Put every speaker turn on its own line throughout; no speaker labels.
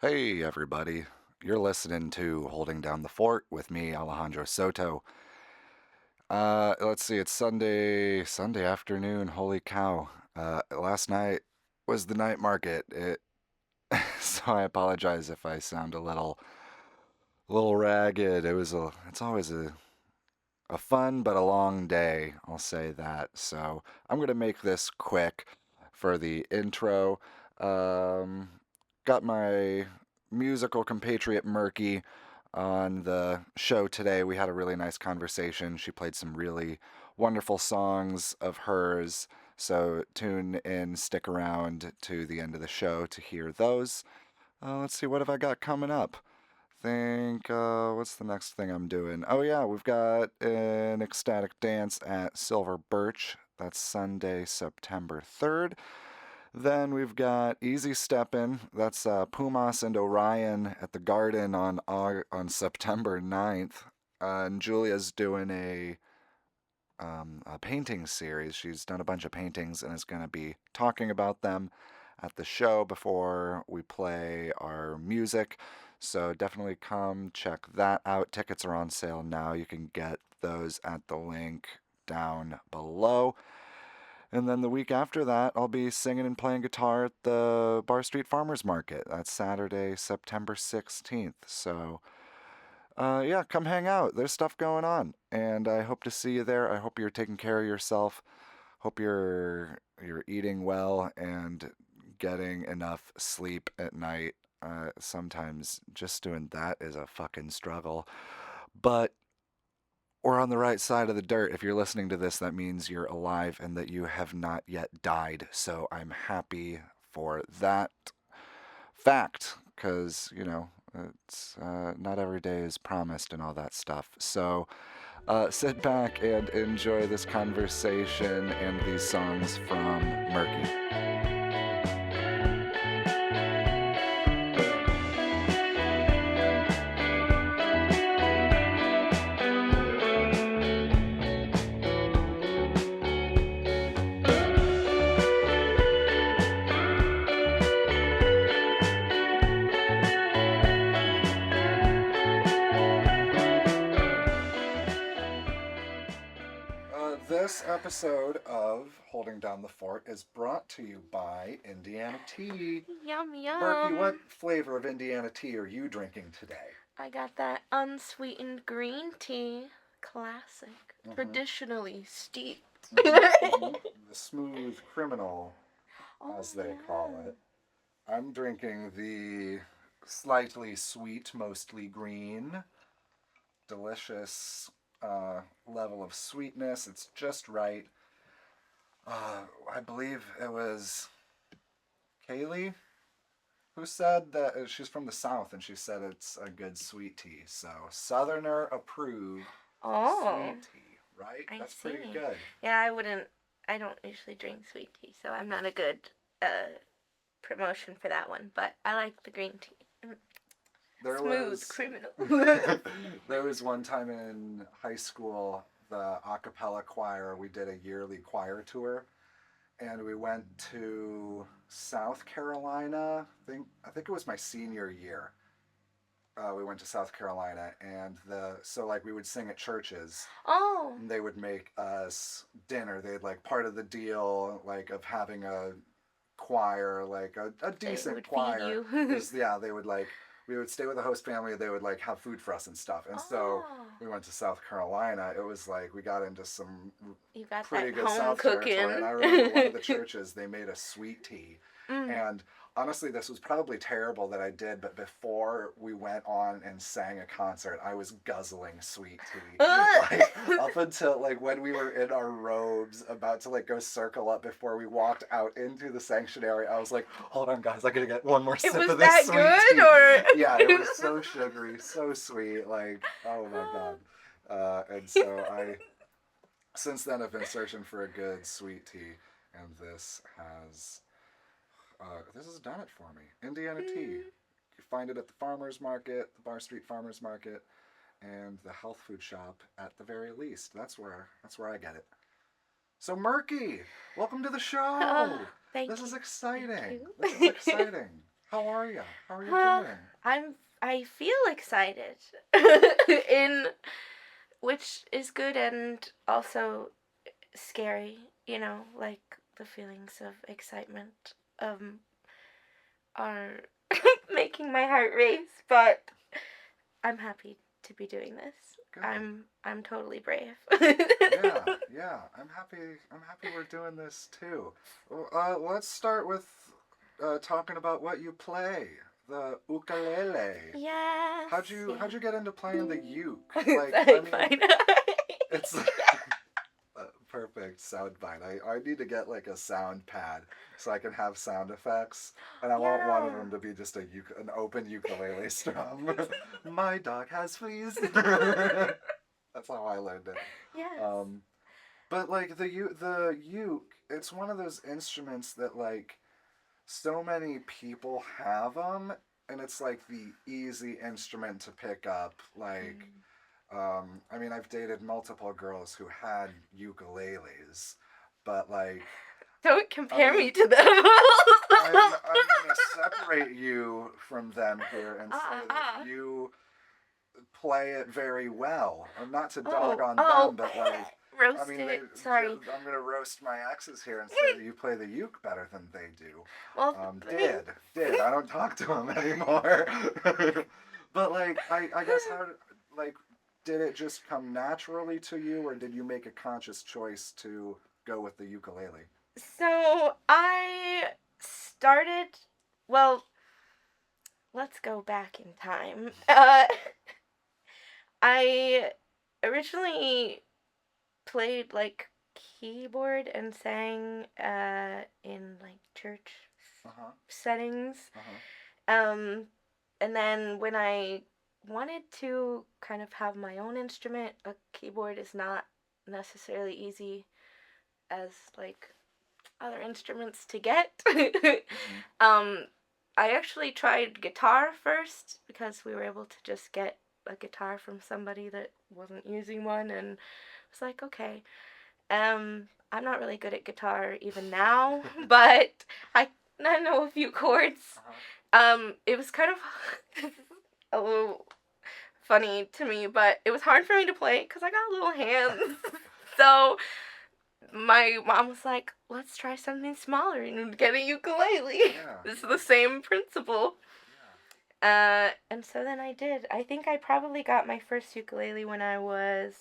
Hey, everybody. You're listening to Holding Down the Fort with me, Alejandro Soto. Let's see, it's Sunday afternoon. Holy cow. Last night was the night market. So I apologize if I sound a little ragged. It's always a fun but a long day, I'll say that. So I'm going to make this quick for the intro. Um, got my musical compatriot Merky on the show today. We had a really nice conversation. She played some really wonderful songs of hers. So tune in, stick around to the end of the show to hear those. Let's see, what have I got coming up? What's the next thing I'm doing? Oh, yeah, we've got an ecstatic dance at Silver Birch. That's Sunday, September 3rd. Then we've got Easy Steppin'. That's Pumas and Orion at the Garden on September 9th. And Julia's doing a painting series. She's done a bunch of paintings and is going to be talking about them at the show before we play our music. So definitely come check that out. Tickets are on sale now. You can get those at the link down below. And then the week after that, I'll be singing and playing guitar at the Bar Street Farmers Market. That's Saturday, September 16th. So yeah, come hang out. There's stuff going on, and I hope to see you there. I hope you're taking care of yourself. Hope you're eating well and getting enough sleep at night. Sometimes just doing that is a fucking struggle, but we're on the right side of the dirt. If you're listening to this, that means you're alive and that you have not yet died. So I'm happy for that fact because, it's not every day is promised and all that stuff. So sit back and enjoy this conversation and these songs from Merky. This episode of Holding Down the Fort is brought to you by Indiana Tea.
Yum
Merky,
yum.
what flavor of Indiana tea are you drinking today?
I got that unsweetened green tea. Classic. Traditionally steeped.
The smooth criminal,
Oh,
as they call
yeah.
it. I'm drinking the slightly sweet, mostly green, delicious level of sweetness. It's just right. I believe it was Kaylee who said that she's from the South and she said it's a good sweet tea. So, Southerner approved
Oh,
sweet tea, right?
I
That's
see.
pretty good.
Yeah, I don't usually drink sweet tea, so I'm not a good promotion for that one, but I like the green tea.
There
Smooth
was
criminal.
there was one time in high school, the a cappella choir, we did a yearly choir tour and we went to South Carolina. I think it was my senior year. We went to South Carolina, and we would sing at churches.
Oh,
And they would make us dinner. They'd like part of the deal like of having a choir, like a
they
decent
would feed
choir,
you.
is yeah, they would like we would stay with the host family. They would like have food for us and stuff. And so
Oh,
we went to South Carolina. It was like we got into some
you got
pretty
that
good
home
South territory. And
cooking.
I remember one of the churches they made a sweet tea,
Mm.
and honestly, this was probably terrible that I did, but before we went on and sang a concert, I was guzzling sweet tea. Like up until like when we were in our robes, about to like go circle up before we walked out into the sanctuary, I was like, "Hold on, guys, I gotta get one more
It
sip
was
of this
that
sweet
good,
tea."
or
Yeah, it was so sugary, so sweet. Like, oh my god. And so I, since then, I've been searching for a good sweet tea, and this has done it for me. Indiana tea. You find it at the farmers market, the Bar Street Farmers Market, and the health food shop at the very least. That's where I get it. So Merky, welcome to the show.
Thank
This is
you.
exciting.
Thank you.
This is exciting. How are you? How are you
Uh,
doing?
I feel excited, in which is good and also scary. You know, like the feelings of excitement are making my heart race. But I'm happy to be doing this.
Good.
I'm totally brave.
Yeah, yeah. I'm happy. I'm happy we're doing this too. Well, let's start with talking about what you play, the ukulele.
Yes.
How'd you get into playing the uke? Like, I
Sorry,
mean,
fine.
it's perfect soundbite. I need to get like a sound pad so I can have sound effects, and I want one of
Yeah.
them to be just an open ukulele strum. My dog has fleas. That's how I learned it.
Yes.
Um, but like the uke, it's one of those instruments that like so many people have them, and it's like the easy instrument to pick up. Like,
Mm.
I mean, I've dated multiple girls who had ukuleles, but like,
Don't
I
compare
mean,
me to them.
I'm gonna separate you from them here and say that
Ah.
you play it very well. Not to dog
Oh,
on
oh.
them, but like, I mean,
Roasted. Sorry.
I'm gonna roast my exes here and say that you play the uke better than they do.
Well,
Did I don't talk to them anymore. But like, I guess like, did it just come naturally to you, or did you make a conscious choice to go with the ukulele?
so I started. Well, let's go back in time. I originally played like keyboard and sang in like church
Uh huh.
settings.
Uh huh.
Um and then when I wanted to kind of have my own instrument, a keyboard is not necessarily easy as like other instruments to get.
Mm-hmm.
um I actually tried guitar first because we were able to just get a guitar from somebody that wasn't using one, and I was like, okay, I'm not really good at guitar even now, but I I know a few chords.
Uh-huh.
It was kind of a little funny to me, but it was hard for me to play because I got little hands. So my mom was like, "Let's try something smaller and get a ukulele."
Yeah.
It's
Yeah.
the same principle.
Yeah.
And so then I did. I think I probably got my first ukulele when I was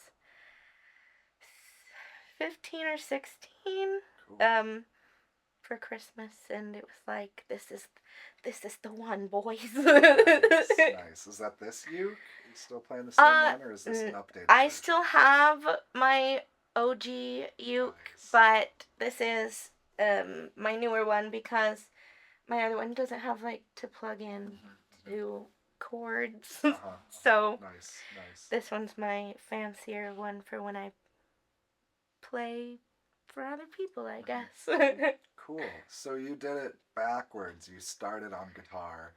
15 or 16.
Cool.
Um, for Christmas, and it was like, this is the one, boys.
Nice, nice. Is that this uke? You still playing the same
uh
one, or is this an updated
I
version?
still have my OG uke,
Nice.
but this is my newer one because my other one doesn't have like to plug in
Mm-hmm, mm-hmm.
to chords.
Uh-huh, uh-huh.
So
Nice, nice.
this one's my fancier one for when I play for other people, I guess.
Cool. So you did it backwards. You started on guitar,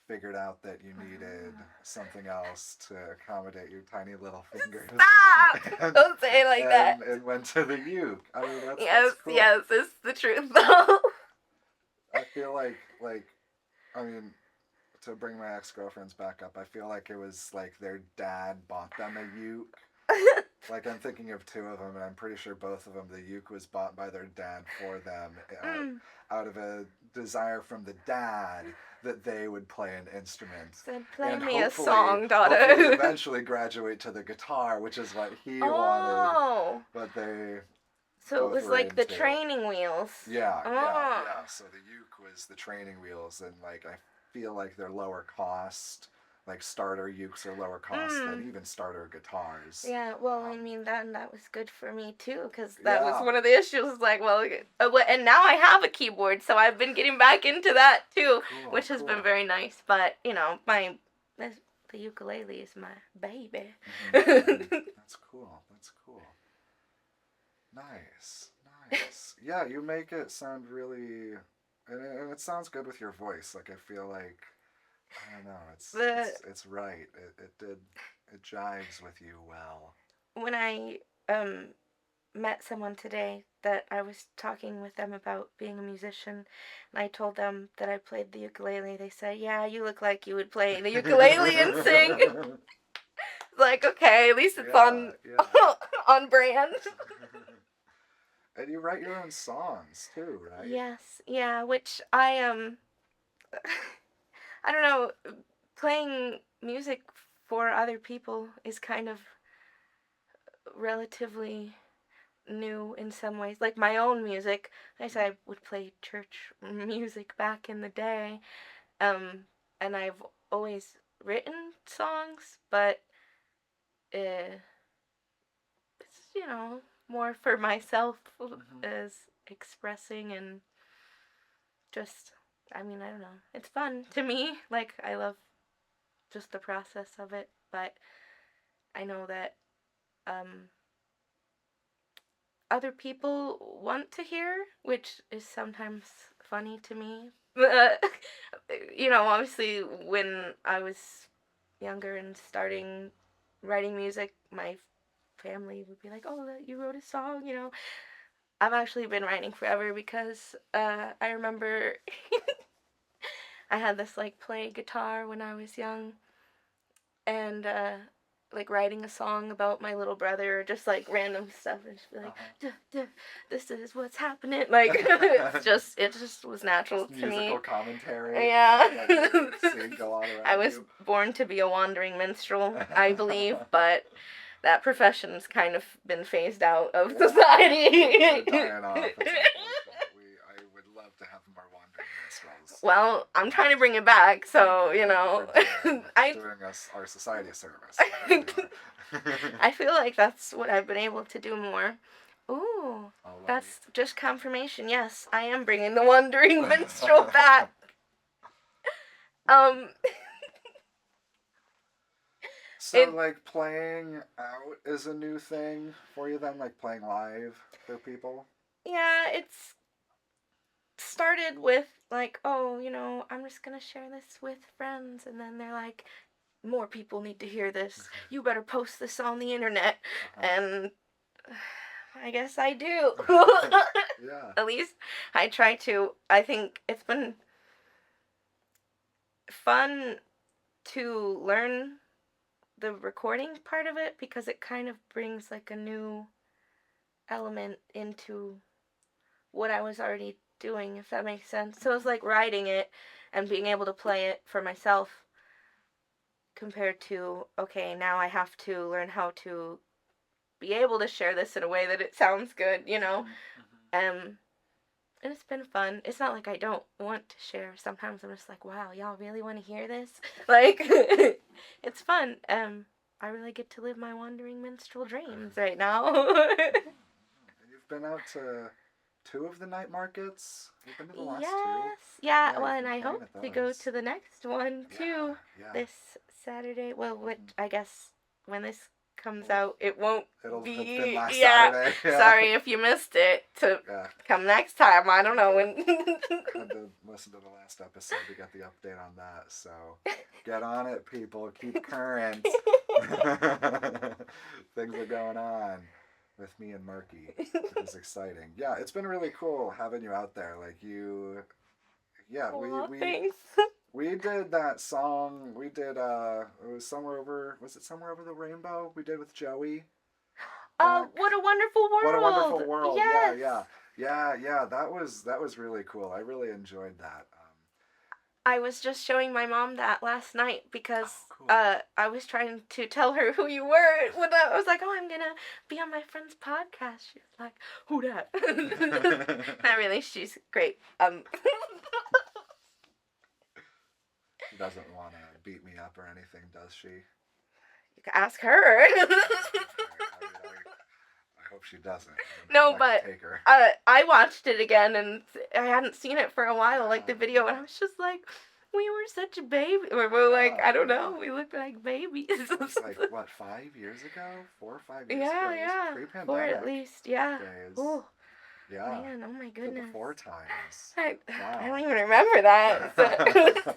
figured out that you needed something else to accommodate your tiny little fingers,
Stop!
and
Don't say it like that.
and went to the uke. I mean, that's
Yes,
cool.
yes, it's the truth though.
I feel like I mean, to bring my ex girlfriends back up, I feel like it was like their dad bought them a uke. Like, I'm thinking of two of them, and I'm pretty sure both of them, the uke was bought by their dad for them
Mm.
out of a desire from the dad that they would play an instrument.
Said, play
And
me a
hopefully,
song,
hopefully
daughter.
eventually graduate to the guitar, which is what he wanted,
Oh,
but they
so it
both
was
were
like the
into.
training wheels.
Yeah, yeah,
Oh.
yeah. So the uke was the training wheels, and like, I feel like they're lower cost. Like, starter ukes are lower cost than
Mm.
even starter guitars.
Yeah, well, I
Um,
mean that was good for me too, because that was
yeah,
one of the issues. Like, well, and now I have a keyboard, so I've been getting back into that too,
cool,
which has been
cool.
very nice. But the ukulele is my baby.
Mm-hmm, mm-hmm. That's cool. That's cool. Nice, nice. Yeah, you make it sound really, and it sounds good with your voice. Like, I feel like, I don't know,
the
it's right. It jives with you well.
when I um met someone today that I was talking with them about being a musician, and I told them that I played the ukulele. They said, "Yeah, you look like you would play the ukulele and sing." Like, okay, at least it's
Yeah,
on
yeah.
on brand.
And you write your own songs too, right?
Yes, yeah, which I I don't know, playing music for other people is kind of relatively new in some ways. Like my own music, I said I would play church music back in the day, um, and I've always written songs, but uh, it's more for myself
Mm-hmm.
as expressing and just. I mean, I don't know. It's fun to me. Like I love just the process of it, but I know that um, other people want to hear, which is sometimes funny to me. Obviously, when I was younger and starting writing music, my family would be like, "Oh, you wrote a song," I've actually been writing forever because I remember I had this like play guitar when I was young, and like writing a song about my little brother or just like random stuff and just be like,
Uh-huh.
duh, duh, this is what's happening. Like it just was natural
Just
to me.
musical commentary.
Yeah.
Let the scene go on
I
around
was
you.
born to be a wandering minstrel, I believe, but that profession's kind of been phased out of
Yeah, they're
society.
dying off. It's unfortunate. I would love to have more wandering minstrels.
Well, I'm trying to
Around.
bring it back, so
Thank you for
I
doing us our society a service. You really are.
I feel like that's what I've been able to do more. Ooh,
Alrighty.
that's just confirmation. Yes, I am bringing the wandering minstrel back. Um,
So,
it
like, playing out is a new thing for you then? Like, playing live for people?
yeah, it's started with like, oh, I'm just gonna share this with friends, and then they're like, more people need to hear this. You better post this on the internet,
Uh-huh.
and I guess I do.
Yeah.
At least I try to. I think it's been fun to learn the recording part of it because it kind of brings like a new element into what I was already doing, if that makes sense. So it's like writing it and being able to play it for myself compared to, okay, now I have to learn how to be able to share this in a way that it sounds good.
Mm-hmm.
Um, and it's been fun. It's not like I don't want to share. Sometimes I'm just like, wow, y'all really want to hear this? Like, it's fun. I really get to live my wandering minstrel dreams right now.
And you've been out to two of the night markets? You've been to the last two?
Yes. Yeah,
Yeah,
well,
you've
and
been
I
playing
hope
at
to go
those.
to the next one
Yeah,
too
yeah.
this Saturday. Well, which
Mm-hmm.
I guess when this comes
Well,
out, it won't
it'll have been
be.
last
Yeah.
Saturday. Yeah.
Sorry if you missed it. To
Yeah.
come next time. I don't know
Yeah.
when.
Had to listen to the last episode to get the update on that. So get on it, people. Keep current. Things are going on with me and Merky. It is exciting. Yeah, it's been really cool having you out there. Like you, yeah, we
Aw,
we
thanks.
we did that song. We did it was somewhere over. Was it somewhere over the rainbow? We did with Joey back.
What a wonderful
What a wonderful
world.
world. Yeah,
Yes.
yeah. Yeah. That was really cool. I really enjoyed that.
I was just showing my mom that last night because
Oh, cool.
I was trying to tell her who you were when I was like, "Oh, I'm gonna be on my friend's podcast." She was like, "Who that?" Not really. She's great.
She doesn't want to beat me up or anything, does she?
You can ask her.
I hope she doesn't.
No,
If I
but
could take her.
I watched it again and I hadn't seen it for a while, like the
Oh,
video, and I was just like, we were such a baby. We're like, I don't know,
yeah.
we looked like babies.
It was like, what, 5 years ago? 4 or 5 years ago?
Yeah,
It was
yeah. Four
pre-pandemic
at least, yeah.
days.
Oh,
Yeah.
man, oh my
The
goodness.
before times.
I
Wow.
don't even remember that.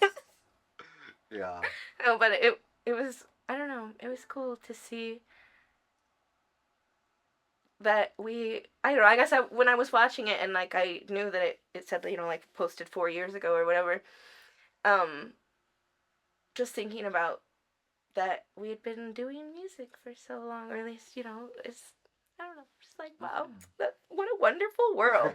Yeah.
No, but it was, I don't know, it was cool to see that I don't know, I guess when I was watching it and like I knew that it said that, like posted 4 years ago or whatever, um, just thinking about that we had been doing music for so long, or at least, it's, I don't know, just like, wow,
Mhm.
what a wonderful world.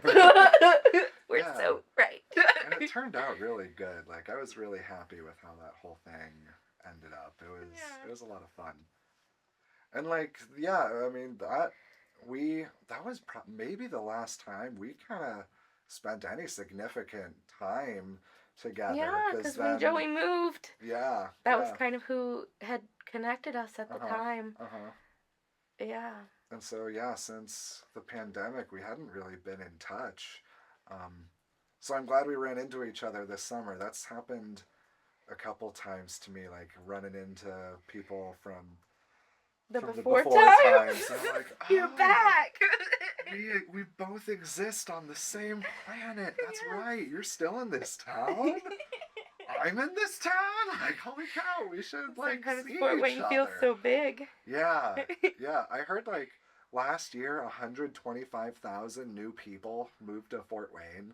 We're
Yeah,
so right.
and it turned out really good. Like I was really happy with how that whole thing ended up. It
Yeah.
was a lot of fun. And like yeah, I mean that was maybe the last time we kind of spent any significant time together
Yeah,
because
because when
then
Joey moved,
yeah,
that was
yeah.
kind of who had connected us at the
Uh-huh.
time.
Uh-huh.
Yeah.
And so yeah, since the pandemic we hadn't really been in touch. Um so I'm glad we ran into each other this summer. That's happened a couple times to me, like running into people
The
from the
before
before
time.
times. And I'm like,
You're
oh,
back.
we both exist on the same planet. That's
Yes.
right. You're still in this town. I'm in this town. Like, holy cow, we should like
Sometimes
see
Fort
each
Wayne feels
other.
so big.
Yeah, yeah. I heard like last year, 125,000 new people moved to Fort Wayne.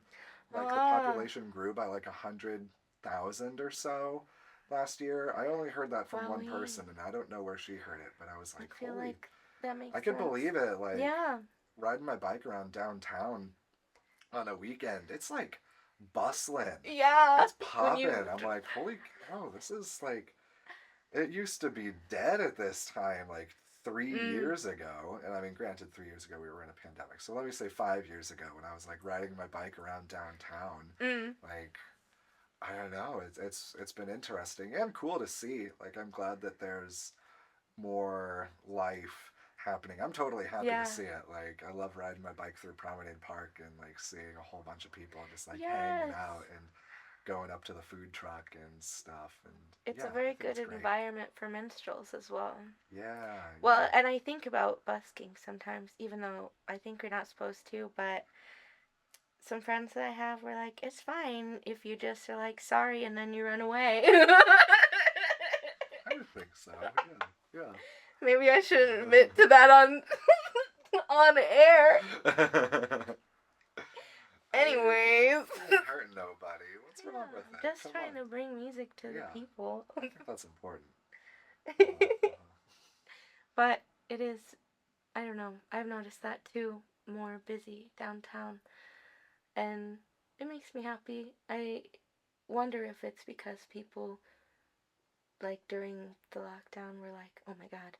Like the
Ah,
population grew by like 100,000 or so last year. I only heard that from one
Wowee.
person, and I don't know where she heard it, but I was
I
like,
feel
holy!
like that
I
makes
could
sense.
believe it. Like
Yeah.
riding my bike around downtown on a weekend, it's like bustling.
Yeah.
It's
When
popping.
you.
I'm like, holy cow! This is like it used to be dead at this time, like three
Mm.
years ago. And I mean, granted, 3 years ago we were in a pandemic. So let me say 5 years ago when I was like riding my bike around downtown.
Mm.
Like, I don't know. It's been interesting and cool to see. Like, I'm glad that there's more life happening. I'm totally happy to
Yeah.
see it. Like, I love riding my bike through Promenade Park and like seeing a whole bunch of people just like hanging
Yes.
out and going up to the food truck and stuff. And
It's
yeah,
a
I
very
think
good
it's great.
environment for minstrels as well.
Yeah,
Well,
yeah.
and I think about busking sometimes, even though I think you're not supposed to, but some friends that I have were like, it's fine if you just are like, sorry, and then you run away.
I would think so. Yeah,
Maybe I shouldn't admit to that on on air.
yeah. I mean,
Anyways.
it ain't hurting nobody. What's wrong with
Yeah,
that?
just
Come
trying
on.
to bring music to the
Yeah,
people.
I think that's important. Uh-huh.
But it is, I don't know, I've noticed that too, more busy downtown. And it makes me happy. I wonder if it's because people, like during the lockdown, were like, oh my god,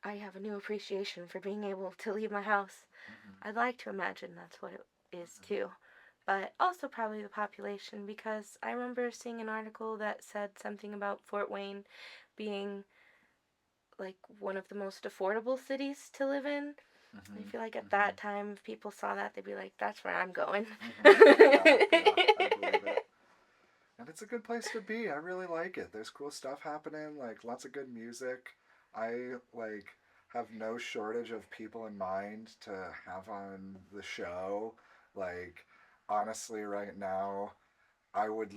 I have a new appreciation for being able to leave my house.
Mm-hmm.
I'd like to imagine that's what it is
Mm-hmm.
too. But also probably the population, because I remember seeing an article that said something about Fort Wayne being like one of the most affordable cities to live in. I
Mm-hmm.
feel like at
Mm-hmm.
that time, if people saw that, they'd be like, that's where I'm going.
Mm-hmm. Yeah, yeah, I believe it. And it's a good place to be. I really like it. There's cool stuff happening, like lots of good music. I like have no shortage of people in mind to have on the show. Like honestly right now, I would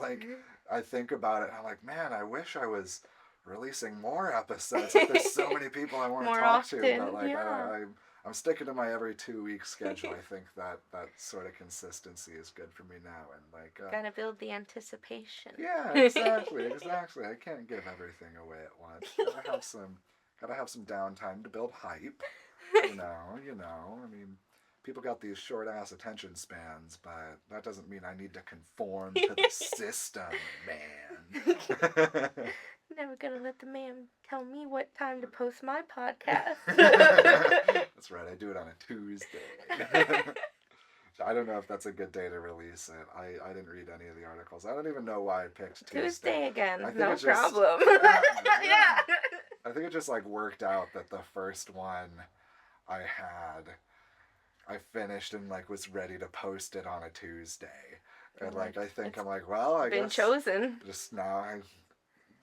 like I think about it and I'm like, man, I wish I was releasing more episodes. Like there's so many people I want to
More
talk to, but
often,
like
yeah.
I'm sticking to my every 2 week schedule. I think that sort of consistency is good for me now. And like,
Gotta build the anticipation.
yeah, exactly, exactly. I can't give everything away at once. Gotta have some downtime to build hype. You know. I mean, people got these short ass attention spans, but that doesn't mean I need to conform to the system, man.
Never gonna let the man tell me what time to post my podcast.
That's right. I do it on a Tuesday. I don't know if that's a good day to release it. I didn't read any of the articles. I don't even know why I picked Tuesday.
Tuesday
I
again,
think
no
it just
problem.
yeah, yeah.
Yeah.
I think it just like worked out that the first one I had I finished and like was ready to post it on a Tuesday. And like I think
It's
I'm like, well, I
been
guess
chosen.
just now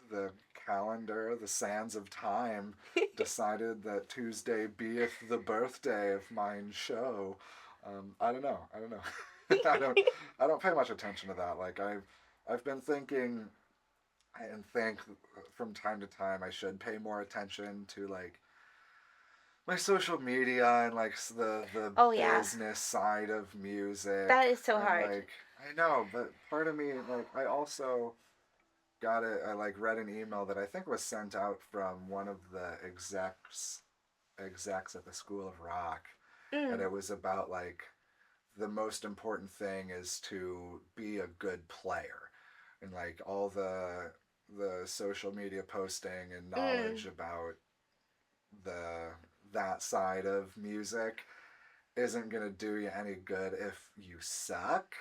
the calendar, the sands of time decided that Tuesday beeth the birthday of mine show. I don't know. I don't know. I don't. I don't pay much attention to that. Like I've been thinking and think from time to time I should pay more attention to like my social media and like the
Oh yeah,
business side of music
that is so
and
hard.
like I know, but part of me like I also got it. I like read an email that I think was sent out from one of the execs at the School of Rock, and
Mm,
it was about like the most important thing is to be a good player, and like all the social media posting and
mm.
knowledge about the that side of music isn't gonna do you any good if you suck.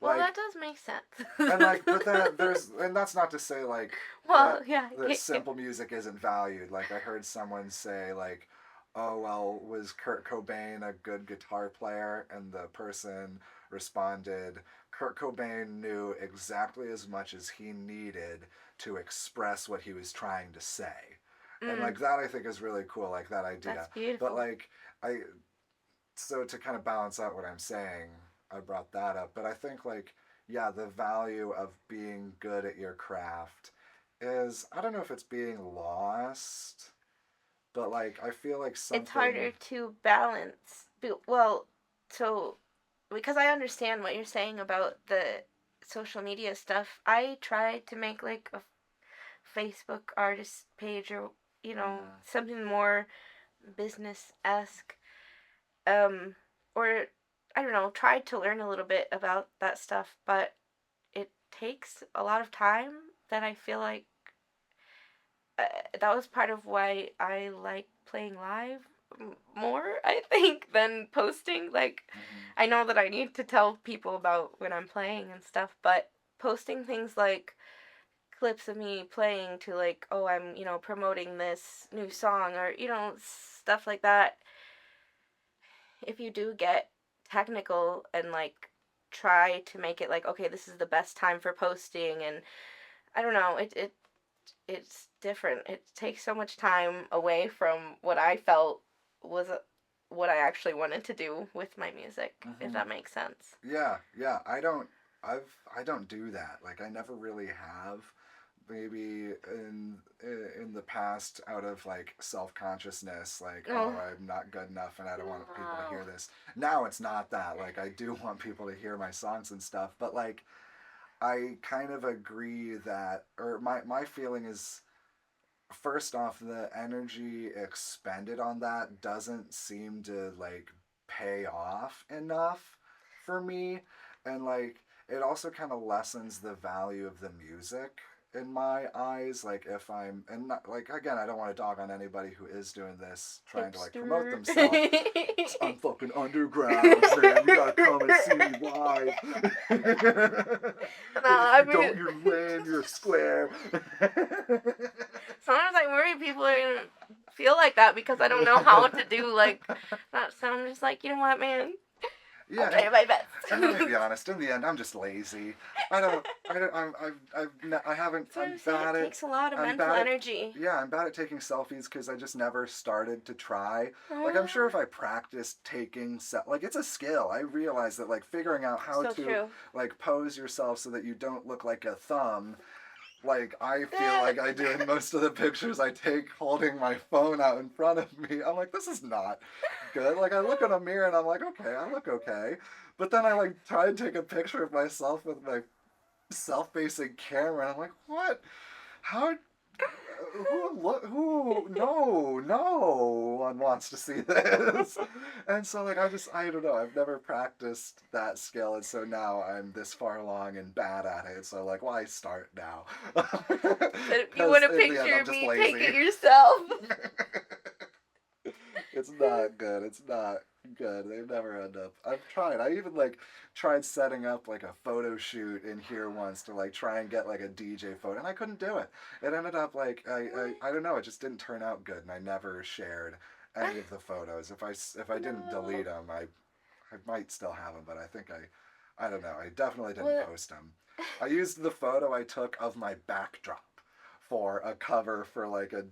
Well,
Like
that does make sense.
and like but then there's and that's not to say like
Well,
that
yeah,
that simple music isn't valued. Like I heard someone say like, oh well, was Kurt Cobain a good guitar player? And the person responded, Kurt Cobain knew exactly as much as he needed to express what he was trying to say. And
mm,
like that I think is really cool, like that
that's
idea. But
beautiful.
like I so to kind of balance out what I'm saying, I brought that up. But I think like yeah, the value of being good at your craft is I don't know if it's being lost, but like I feel like
It's
something.
harder to balance. Well, so because I understand what you're saying about the social media stuff, I tried to make like a Facebook artist page or
Mm-hmm.
something more business esque. Um, or I don't know, tried to learn a little bit about that stuff, but it takes a lot of time that I feel like that was part of why I like playing live more, I think, than posting. Like,
Mm-hmm.
I know that I need to tell people about when I'm playing and stuff, but posting things like clips of me playing to, like, oh, I'm, promoting this new song or, stuff like that. If you do get technical and, like, try to make it like, okay, this is the best time for posting, and I don't know, it's different. It takes so much time away from what I felt was what I actually wanted to do with my music, if
Mm-hmm.
that makes sense.
Yeah, yeah. I don't do that. Like I never really have. Maybe in the past, out of like self consciousness, like oh
Oh,
I'm not good enough and I don't want people to
wow.
hear this. Now it's not that. Like I do want people to hear my songs and stuff, but like I kind of agree that, or my feeling is, first off, the energy expended on that doesn't seem to like pay off enough for me, and like it also kind of lessens the value of the music in my eyes. Like if I'm and not, like again, I don't want to dog on anybody who is doing this trying to like promote
Hipster.
themselves. I'm fucking underground, man. You gotta come and see me live.
No,
And if
I
you
mean,
don't, you're lame. You're a square.
sometimes I worry people are gonna feel like that because I don't know how to do like that. So I'm just like, you know what, man? I'll
Yeah,
try my
and let me
best.
be honest. In the end, I'm just lazy. I don't. I haven't.
That's what I'm saying. It takes a lot of
I'm
mental
bad at.
energy.
Yeah, I'm bad at taking selfies because I just never started to try. Like I'm sure
Oh,
if I practiced taking like it's a skill. I realize that like figuring out how
so
to
true.
like pose yourself so that you don't look like a thumb, like I feel like I do in most of the pictures I take holding my phone out in front of me. I'm like, this is not good. Like I look in a mirror and I'm like, okay, I look okay. But then I like try and take a picture of myself with my self-facing camera and I'm like, what? How who no one wants to see this. And so like I don't know, I've never practiced that skill, and so now I'm this far along and bad at it, so like why start now?
But if you
Because
want a
in the end
picture
I'm
of
just
me, take
lazy.
it yourself.
It's not good. It's not good. They never end up. I've tried. I even like tried setting up like a photo shoot in here once to like try and get like a DJ photo, and I couldn't do it. It ended up like
What?
I don't know. It just didn't turn out good, and I never shared any of the photos. If I didn't delete
No.
them, I might still have them, but I think I don't know. I definitely didn't
What?
post them. I used the photo I took of my backdrop for a cover for like a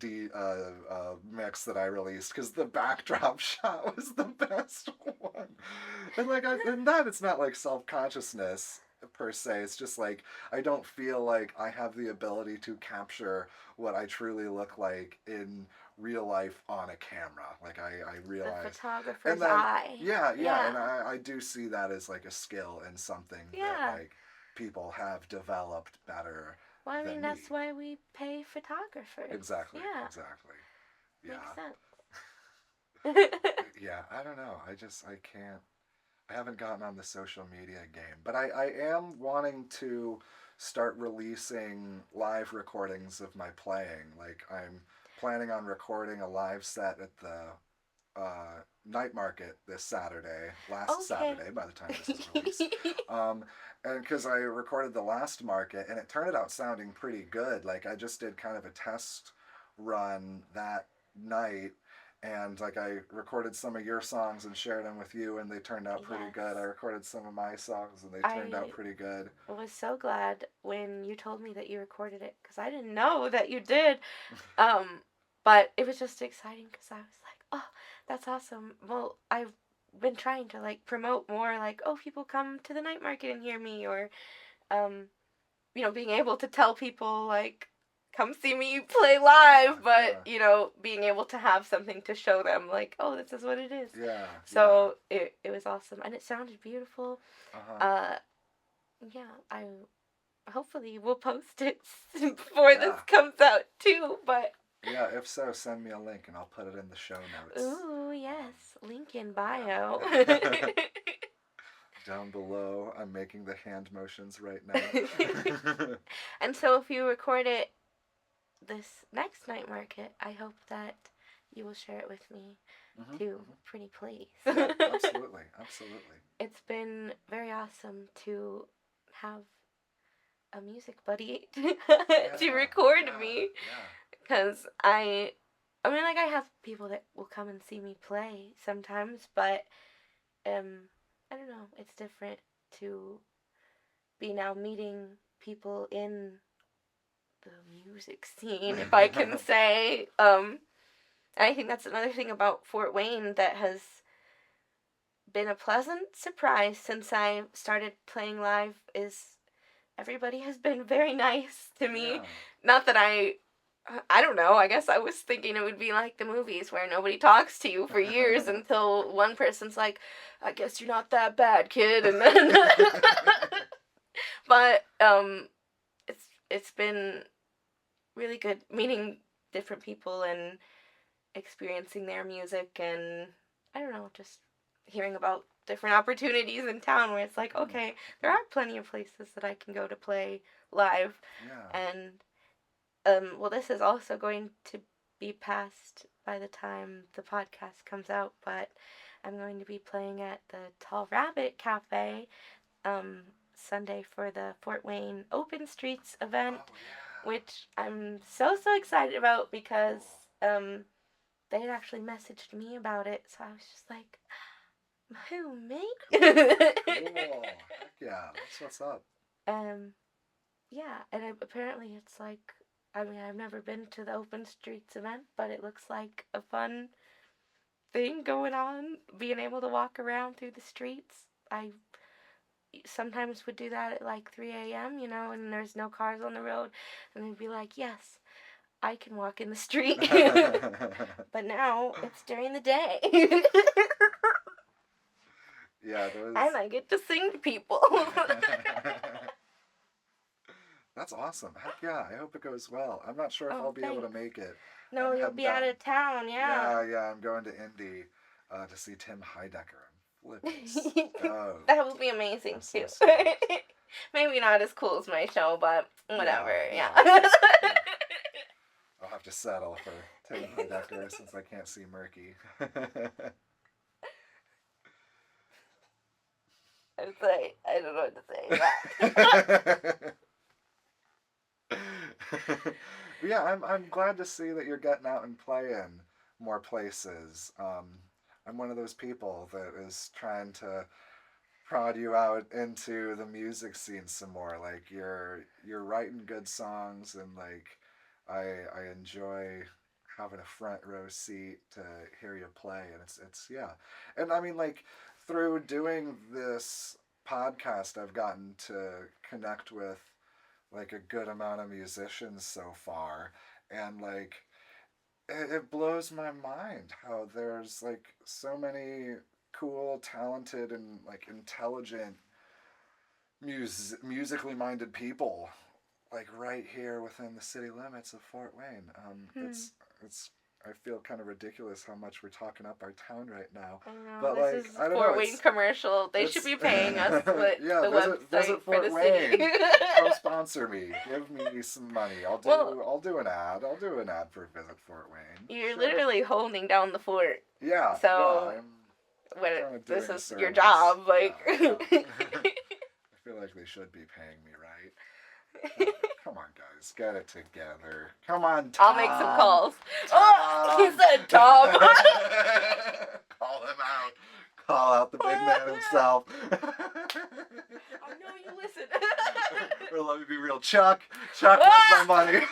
mix that I released because the backdrop shot was the best one. And like and that it's not like self consciousness. per se. It's just like I don't feel like I have the ability to capture what I truly look like in real life on a camera. Like I
The
realize, and
photographer's
then
eye.
yeah,
Yeah.
and I do see that as like a skill and something that
Yeah.
like people have developed better
Well, I mean,
than me.
that's why we pay photographers.
Exactly,
Yeah.
exactly.
Makes
Yeah,
sense.
yeah. I don't know. I can't. I haven't gotten on the social media game, but I am wanting to start releasing live recordings of my playing. Like I'm planning on recording a live set at the night market this Saturday, last
Okay.
Saturday by the time this is released. Um, and because I recorded the last market and it turned out sounding pretty good. Like I just did kind of a test run that night, and like I recorded some of your songs and shared them with you and they turned out pretty
Yes.
good. I recorded some of my songs and they turned out
I
pretty good.
was so glad when you told me that you recorded it because I didn't know that you did. Um, but it was just exciting because I was like, oh, that's awesome. Well, I've been trying to like promote more, like, oh, people come to the night market and hear me, or um, being able to tell people like, come see me play
Yeah,
live, but
yeah,
being able to have something to show them, like, oh, this is what it is.
yeah, yeah.
So it was awesome and it sounded beautiful.
Uh-huh.
Uh, yeah, I hopefully will post it before this
Yeah.
comes out too, but
Yeah, if so, send me a link and I'll put it in the show notes.
ooh,
Um,
yes, link in bio.
yeah. Down below, I'm making the hand motions right now.
And so if you record it this next night market, I hope that you will share it with me
hmm
too,
hmm
pretty please.
Yeah, absolutely, absolutely.
It's been very awesome to have a music buddy to
Yeah,
record
yeah,
me,
yeah.
because I mean, like, I have people that will come and see me play sometimes, but I don't know, it's different to be now meeting people in the music scene, if I can say. And I think that's another thing about Fort Wayne that has been a pleasant surprise since I started playing live is everybody has been very nice to me.
Yeah.
Not that I don't know. I guess I was thinking it would be like the movies where nobody talks to you for years until one person's like, "I guess you're not that bad, kid," and then but it's been really good meeting different people and experiencing their music, and I don't know, just hearing about different opportunities in town where it's like,
Mhm,
okay, there
mhm.
are plenty of places that I can go to play live.
Yeah.
And well, this is also going to be past by the time the podcast comes out, but I'm going to be playing at the Tall Rabbit Cafe um, Sunday for the Fort Wayne Open Streets event,
Oh yeah.
which I'm so excited about because
Cool.
um, they had actually messaged me about it, so I was just like, who, me?
Cool. Heck yeah. That's what's up.
um, yeah, and apparently it's like, I mean, I've never been to the Open Streets event, but it looks like a fun thing going on, being able to walk around through the streets. I sometimes would do that at like 3 a.m., and there's no cars on the road, and they'd be like, yes, I can walk in the street. But now it's during the day.
Yeah, those.
And I get to sing to people.
That's awesome. Heck yeah. I hope it goes well. I'm not sure if I'll
Oh,
be able to
thanks.
make it.
No,
I'm
you'll
heading
be out
down.
of town, yeah.
Yeah. I'm going to Indy to see Tim Heidecker. I'm flippin' stoked.
That would be amazing
I'm so
too.
stoked.
Maybe not as cool as my show, but whatever, yeah.
Yeah. I'll have to settle for Tim Heidecker since I can't see Merky.
It's like, I don't know what to say.
Yeah, I'm glad to see that you're getting out and playing more places. I'm one of those people that is trying to prod you out into the music scene some more. Like you're writing good songs, and like I enjoy having a front row seat to hear you play, and it's yeah. And I mean, like through doing this podcast, I've gotten to connect with like a good amount of musicians so far, and like it blows my mind how there's like so many cool, talented, and like intelligent musically minded people like right here within the city limits of Fort Wayne.
Hmm.
It's I feel kind of ridiculous how much we're talking up our town right now,
I know,
but
this
like
is
I don't know,
Fort Wayne commercial. They should
it's
be paying us with
yeah,
the
visit
website for
Fort
the city.
Wayne, co-sponsor me, give me some money.
Well,
I'll do an ad. I'll do an ad for Visit Fort Wayne.
you're
Sure.
literally holding down the fort.
Yeah, yeah.
So
I'm
when
kind of
this
doing a
is your
service.
job,
Yeah,
like
yeah. I feel like they should be paying me right. Come on, guys, get it together. Come on,
I'll make some
Tom.
calls. Oh, he
Tom.
said Tom.
Call him out. Call out the big man himself.
I know you listen.
Or let me be real, Chuck. Chuck, where's my money?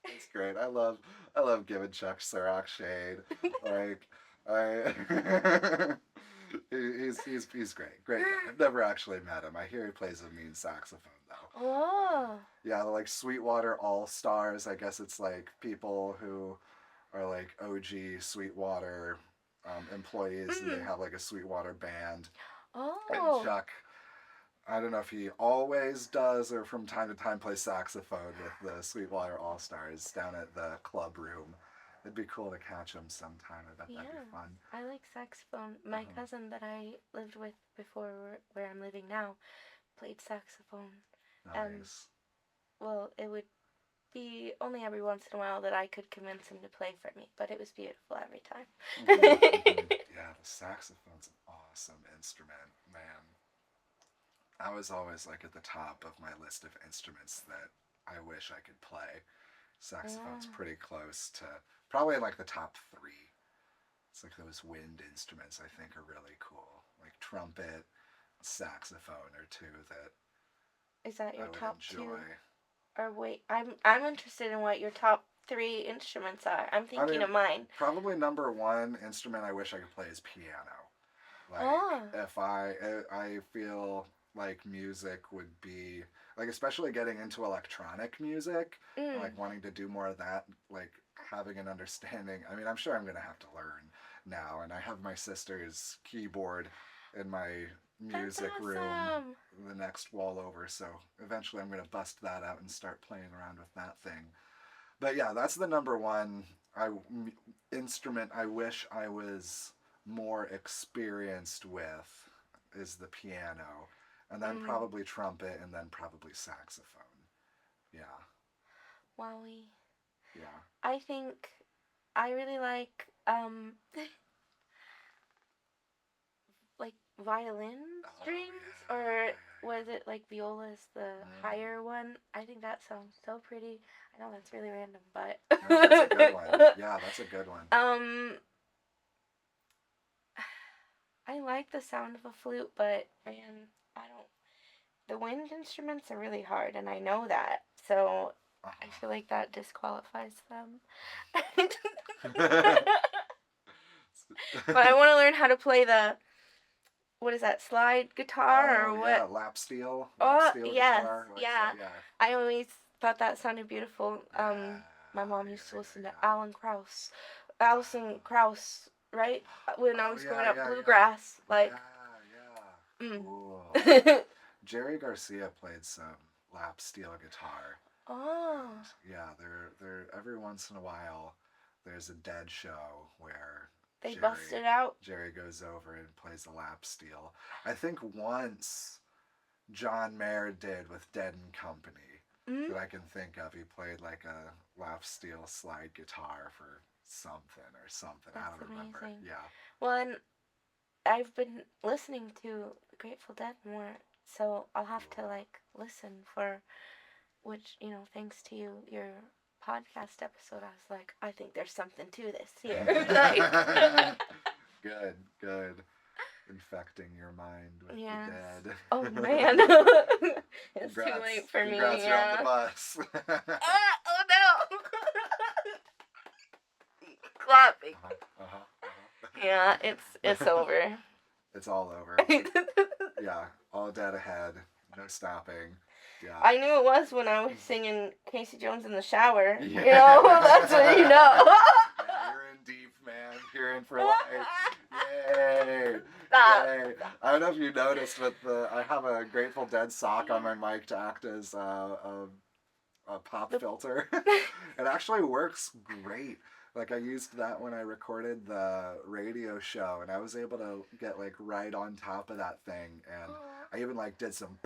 It's great. I love giving Chuck Sirach shade. Like I he's great. Great guy. I've never actually met him. I hear he plays a mean saxophone though.
Oh.
Yeah, like Sweetwater All Stars. I guess it's like people who are like OG Sweetwater employees, and they have like a Sweetwater band. And
Oh.
Chuck, I don't know if he always does or from time to time plays saxophone with the Sweetwater All Stars down at the club room. It'd be cool to catch him sometime. I bet
Yeah.
that'd be fun.
I like saxophone. My cousin that I lived with before where I'm living now played saxophone. Um,
Nice.
well, it would be only every once in a while that I could convince him to play for me, but it was beautiful every time.
Yeah, the saxophone's an awesome instrument, man. I was always like at the top of my list of instruments that I wish I could play. Saxophone's
Yeah.
pretty close to probably like the top three. It's like those wind instruments I think are really cool. Like trumpet, saxophone are two that
Is that
I
your
would
top
enjoy.
two? Or wait, I'm interested in what your top three instruments are. I'm
I
thinking
mean,
of mine.
probably number one instrument I wish I could play is piano. Like
Oh.
if I feel like music would be like especially getting into electronic music,
Mm.
like wanting to do more of that, like having an understanding. I mean, I'm sure I'm gonna have to learn now, and I have my sister's keyboard in my
That's
music room,
awesome.
the next wall over. So eventually, I'm gonna bust that out and start playing around with that thing. But yeah, that's the number one instrument I wish I was more experienced with is the piano, and then
Mm.
probably trumpet, and then probably saxophone. Yeah,
Wowie.
yeah.
I think I really like like violin
Oh
strings,
yeah,
or
yeah,
was it like viola is the
yeah.
higher one? I think that sounds so pretty. I know that's really random, but
No, that's a good one. Yeah, that's a good one.
um I like the sound of a flute, but man, I don't. The wind instruments are really hard, and I know that. So I feel like that disqualifies them. But I want to learn how to play the, what is that, slide guitar
Oh
or
yeah,
what?
lap
Oh,
steel
yes,
guitar, like
yeah.
yeah,
I always thought that sounded beautiful.
yeah,
My mom
yeah,
used to listen to
yeah,
Alison Krauss, right? When I
Oh
was growing
yeah,
up,
yeah,
bluegrass,
yeah,
like,
yeah.
mm.
Cool. Jerry Garcia played some lap steel guitar.
Oh,
And yeah, they're every once in a while there's a dead show where
they
Jerry
busted out.
Jerry goes over and plays the lap steel. I think once John Mayer did with Dead and Company
Mm,
that I can think of. He played like a lap steel slide guitar for something or something. I
that's
don't remember.
amazing.
Yeah.
Well, and I've been listening to Grateful Dead more, so I'll have to
Cool.
like listen for which, thanks to you, your podcast episode, I was like, I think there's something to this here. Like,
Good, good. Infecting your mind with
yes.
the dead.
Oh man, it's too
Congrats.
late for me.
Congrats, you're on the
Yeah.
bus.
Oh no. clapping.
Uh-huh, uh-huh.
Yeah, it's over.
It's all over. Yeah, all dead ahead. No stopping. Yeah.
I knew it was when I was singing Casey Jones in the shower.
Yeah.
You know, that's what you know.
Yeah, you're in deep, man. You're in for life. Yay!
Stop.
Yay! I don't know if you noticed, but I have a Grateful Dead sock on my mic to act as a pop filter. It actually works great. Like I used that when I recorded the radio show, and I was able to get like right on top of that thing, and I even like did some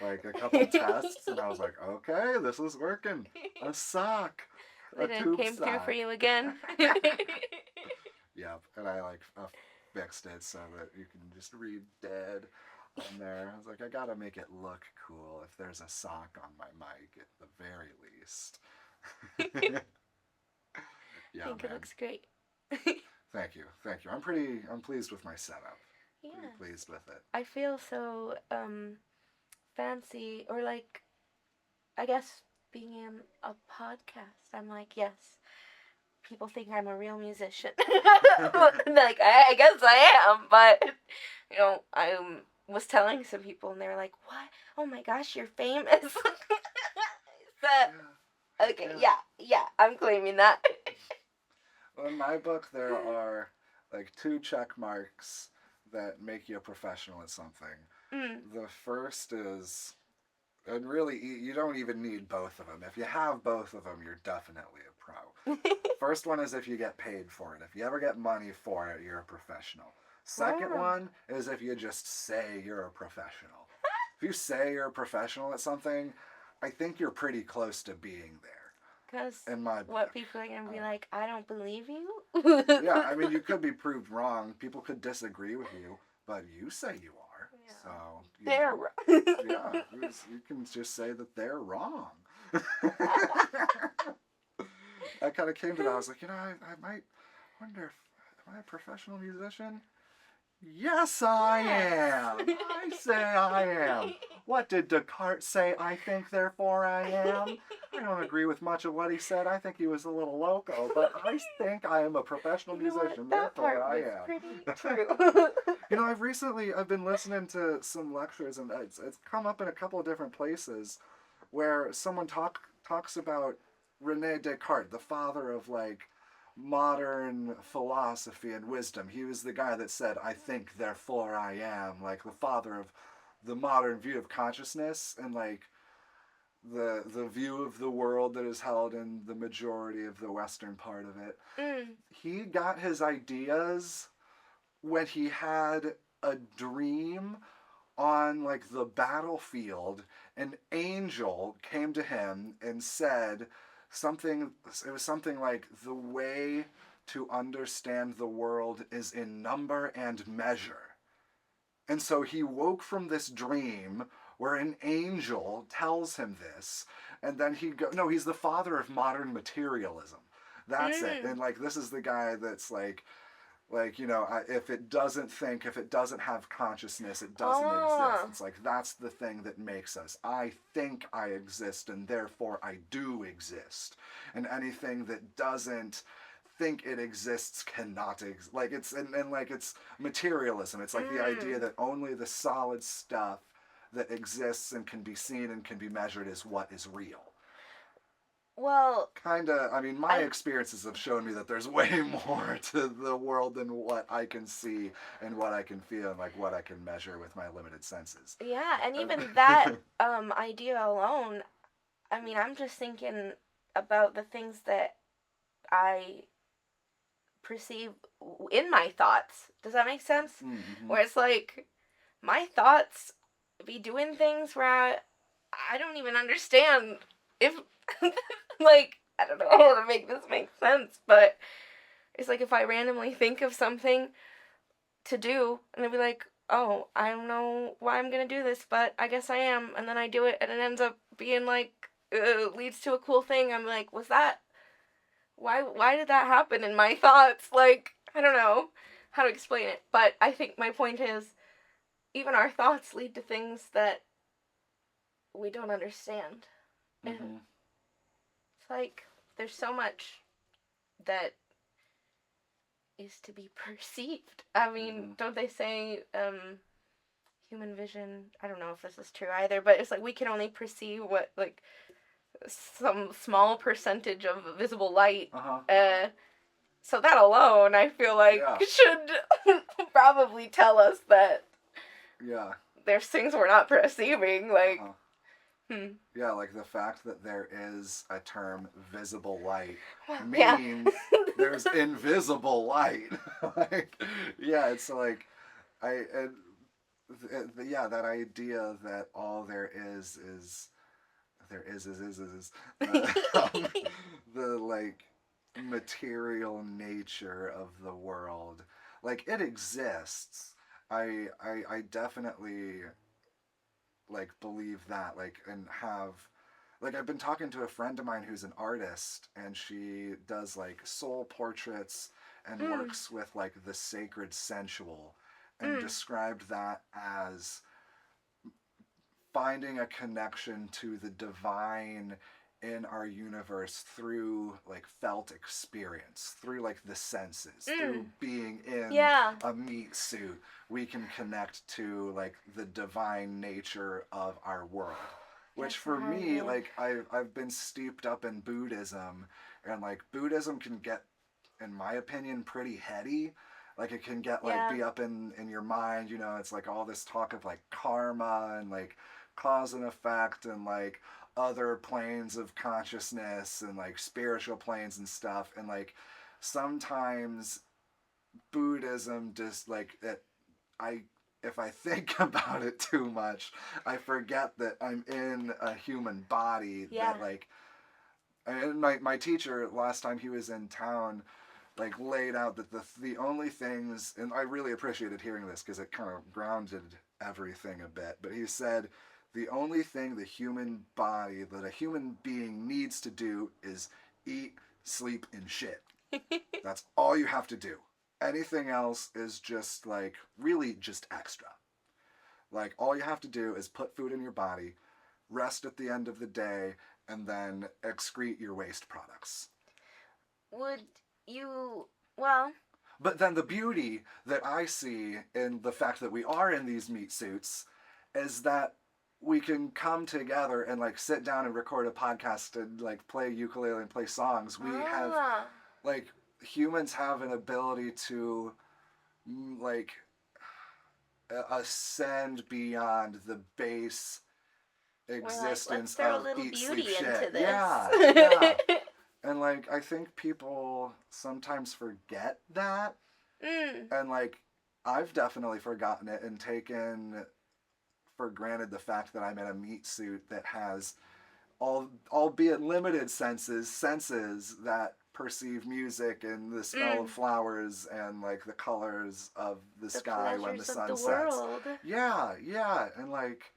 like a couple tests, and I was like, okay, this is working. A sock, a
They done
tube
came through for
sock.
you again.
Yep, and I like fixed it so that you can just read dead on there. I was like, I gotta make it look cool if there's a sock on my mic at the very least.
I
Yeah,
think it
man.
looks great.
Thank you, thank you. I'm pleased with my setup. Pretty
Yes.
pleased with it.
I feel so fancy, or like, I guess being in a podcast, I'm like, yes, people think I'm a real musician. Like, I guess I am, but, you know, I was telling some people, and they were like, what? Oh my gosh, you're famous. So, okay, yeah, I'm claiming that.
Well, in my book, there are like two check marks that make you a professional at something.
Mm.
The first is, and really, you don't even need both of them. If you have both of them, you're definitely a pro. First one is if you get paid for it. If you ever get money for it, you're a professional. Second
Wow.
one is if you just say you're a professional. If you say you're a professional at something, I think you're pretty close to being there.
Because
In my book.
what people are going to be like, I don't believe you?
Yeah, I mean, you could be proved wrong. People could disagree with you, but you say you are.
Yeah.
So,
they're
wrong. Yeah, you can just say that they're wrong. I kind of came to that. I was like, I might wonder if am I a professional musician? Yes, I am. I say I am. What did Descartes say? I think, therefore I am. I don't agree with much of what he said. I think he was a little loco, but I think I am a professional musician,
That
therefore
part
I
was
am.
pretty true.
I've been listening to some lectures, and it's come up in a couple of different places where someone talks about Rene Descartes, the father of like modern philosophy and wisdom. He was the guy that said, I think, therefore I am, like the father of the modern view of consciousness and like the view of the world that is held in the majority of the western part of it.
Mm.
He got his ideas when he had a dream on like the battlefield. An angel came to him and said something. It was something like, the way to understand the world is in number and measure. And so he woke from this dream where an angel tells him this, and then he's the father of modern materialism. That's it. And like, this is the guy that's like, if it doesn't think, if it doesn't have consciousness, it doesn't exist. It's like, that's the thing that makes us. I think I exist, and therefore I do exist. And anything that doesn't think it exists cannot exist. Like, it's materialism. It's like the idea that only the solid stuff that exists and can be seen and can be measured is what is real.
Well,
My experiences have shown me that there's way more to the world than what I can see and what I can feel and like what I can measure with my limited senses.
yeah, and even that idea alone, I mean, I'm just thinking about the things that I perceive in my thoughts. Does that make sense?
Mm-hmm.
Where it's like, my thoughts be doing things where I don't even understand if, like, I don't know how to make this make sense, but it's like if I randomly think of something to do, and I'd be like, oh, I don't know why I'm gonna do this, but I guess I am, and then I do it, and it ends up being like, leads to a cool thing. I'm like, was that, why did that happen in my thoughts? Like, I don't know how to explain it, but I think my point is, even our thoughts lead to things that we don't understand.
Mm-hmm.
It's like, there's so much that is to be perceived. I mean,
Mm-hmm.
don't they say human vision? I don't know if this is true either, but it's like we can only perceive what like some small percentage of visible light.
Uh-huh.
So that alone, I feel like
Yeah.
should probably tell us that
Yeah.
there's things we're not perceiving. Like,
Uh-huh.
hmm.
Yeah, like the fact that there is a term visible light
Well, yeah.
means there's invisible light. Like, yeah, it's like and yeah, that idea that all there is there is um, the like material nature of the world. Like it exists. I definitely like believe that like and have like I've been talking to a friend of mine who's an artist and she does like soul portraits and
mm,
works with like the sacred sensual and
mm,
described that as finding a connection to the divine in our universe through like felt experience, through like the senses, through
mm.
being in
Yeah.
a meat suit. We can connect to like the divine nature of our world. Which
That's
for me,
100.
like I've been steeped up in Buddhism, and like Buddhism can get, in my opinion, pretty heady. Like it can get like
Yeah.
be up in your mind, you know. It's like all this talk of like karma and like cause and effect and like other planes of consciousness and like spiritual planes and stuff, and like sometimes Buddhism just like it I if I think about it too much, I forget that I'm in a human body
Yeah.
that like and my teacher last time he was in town like laid out that the only things, and I really appreciated hearing this because it kind of grounded everything a bit, but he said the only thing the human body that a human being needs to do is eat, sleep, and shit. That's all you have to do. Anything else is just like really just extra. Like all you have to do is put food in your body, rest at the end of the day, and then excrete your waste products.
Would you? Well,
But then the beauty that I see in the fact that we are in these meat suits is that we can come together and like sit down and record a podcast and like play ukulele and play songs. We have
ah,
like humans have an ability to like ascend beyond the base
we're like, let's
existence
throw a
of
little
eat sleep
beauty into
shit. Yeah, yeah.
this.
And like I think people sometimes forget that,
mm,
and like I've definitely forgotten it and taken for granted the fact that I'm in a meat suit that has albeit limited senses that perceive music and the smell of
mm.
flowers and like the colors of the
The
sky when the
pleasures of
sun
the
sets.
world.
Yeah, yeah, and like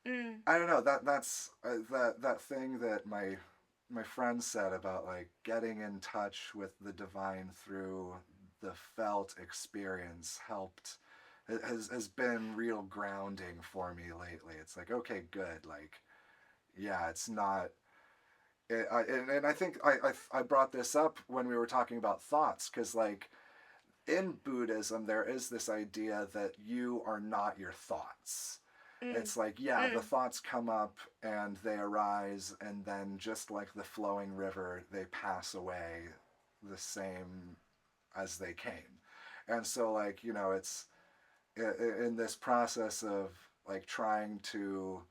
Mm,
I don't know that's that thing that my friend said about like getting in touch with the divine through the felt experience helped has been real grounding for me lately. It's like okay, good. Like yeah, it's not. And I think I brought this up when we were talking about thoughts because like in Buddhism there is this idea that you are not your thoughts.
mm,
It's like yeah, the
mm.
thoughts come up and they arise, and then just like the flowing river, they pass away the same as they came. And so like you know it's in this process of like trying to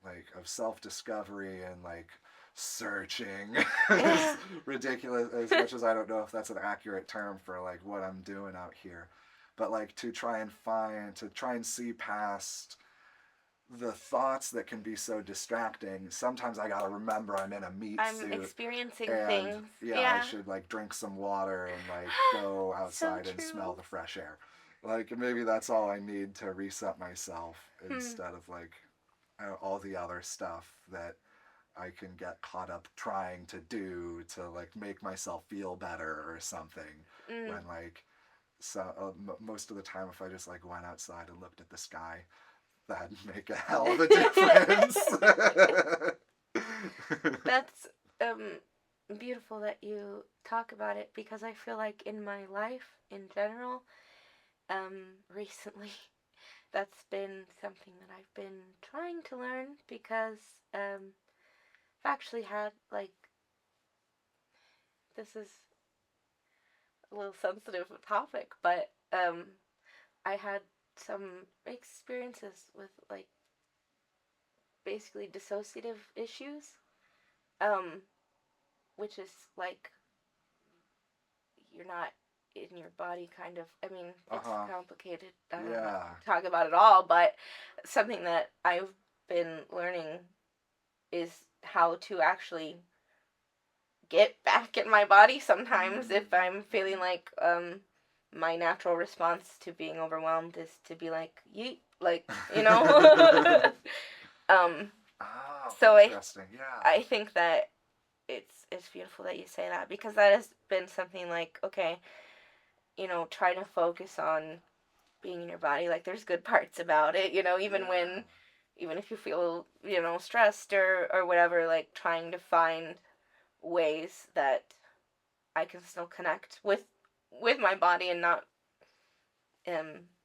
like of self discovery and like searching is
Yeah.
ridiculous as much as I don't know if that's an accurate term for like what I'm doing out here. But like to try and see past the thoughts that can be so distracting. Sometimes I gotta remember I'm in a meat
I'm
suit
experiencing
and
things.
yeah, I
Yeah.
should like drink some water and like go
So
outside and smell
true.
the fresh air. Like maybe that's all I need to reset myself
Hmm.
instead of like all the other stuff that I can get caught up trying to do to like make myself feel better or something.
Mm.
When like most of the time, if I just like went outside and looked at the sky, that'd make a hell of a difference.
That's um beautiful that you talk about it because I feel like in my life in general, recently, that's been something that I've been trying to learn because I've actually had like this is a little sensitive topic, but I had some experiences with like basically dissociative issues, um, which is like you're not in your body kind of. I mean, it's
Uh-huh.
complicated. I don't want
Yeah.
to talk about it all, but something that I've been learning is how to actually get back in my body sometimes if I'm feeling like my natural response to being overwhelmed is to be like yeet, like, you know. um
Oh,
so
interesting. Yeah.
I think that it's beautiful that you say that because that has been something like, okay, try to focus on being in your body. Like there's good parts about it, even
Yeah.
when even if you feel, stressed or whatever, like trying to find ways that I can still connect with my body and not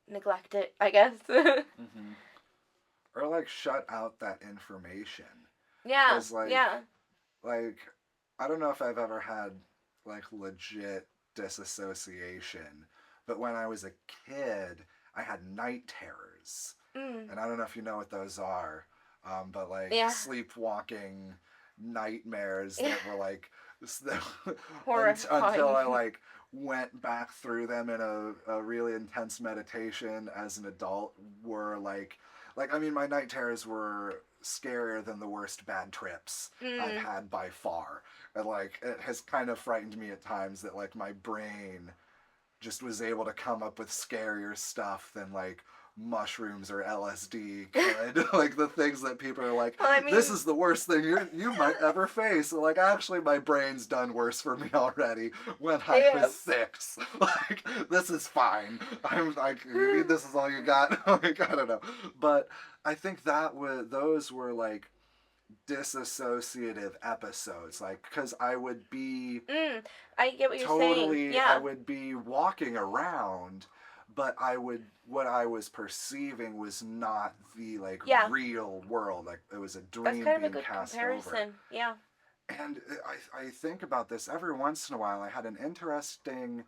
neglect it, I guess.
Mm-hmm. Or like shut out that information.
Yeah,
Cause like
yeah.
like I don't know if I've ever had like legit disassociation, but when I was a kid, I had night terrors,
Mm,
and I don't know if you know what those are, but like
yeah.
sleepwalking nightmares
Yeah.
that were like until I
Horrifying.
like went back through them in a really intense meditation as an adult were like I mean my night terrors were scarier than the worst bad trips I've
Mm.
had by far. And like it has kind of frightened me at times that like my brain just was able to come up with scarier stuff than like mushrooms or LSD could. Like the things that people are like,
Well, I
this
mean,
is the worst thing you might ever face. Like actually, my brain's done worse for me already when I
yeah.
was 6. Like this is fine. I'm like, you mean this is all you got? Like I don't know, but I think that was those were like disassociative episodes like because I would be
Mm. I get what you're saying.
totally I
Yeah.
would be walking around but I would what I was perceiving was not the like
Yeah.
real world like it was a
That's
dream
kind of a
being
good
cast over
comparison. Yeah.
and I think about this every once in a while. I had an interesting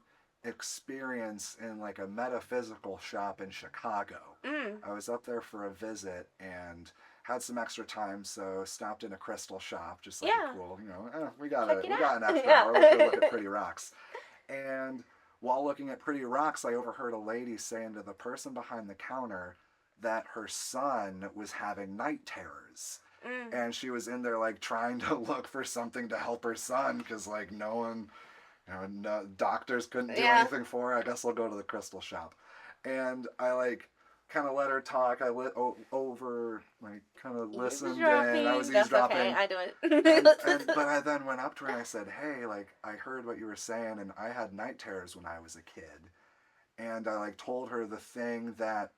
experience in like a metaphysical shop in Chicago.
Mm.
I was up there for a visit and had some extra time, so stopped in a crystal shop, just like a
Yeah.
cool,
Check it
we got an
out.
extra
Yeah.
hour. Let's go look at pretty rocks. And while looking at pretty rocks, I overheard a lady saying to the person behind the counter that her son was having night terrors
Mm.
and she was in there like trying to look for something to help her son because like no one, no, doctors couldn't do
Yeah.
anything for her. I guess I'll go to the crystal shop, and I like kind of let her talk. I lit over like kind of listened in. I was
Eavesdropping. That's okay.
eavesdropping,
I do
and
it.
but I then went up to her and I said, "Hey, like I heard what you were saying, and I had night terrors when I was a kid." And I like told her the thing that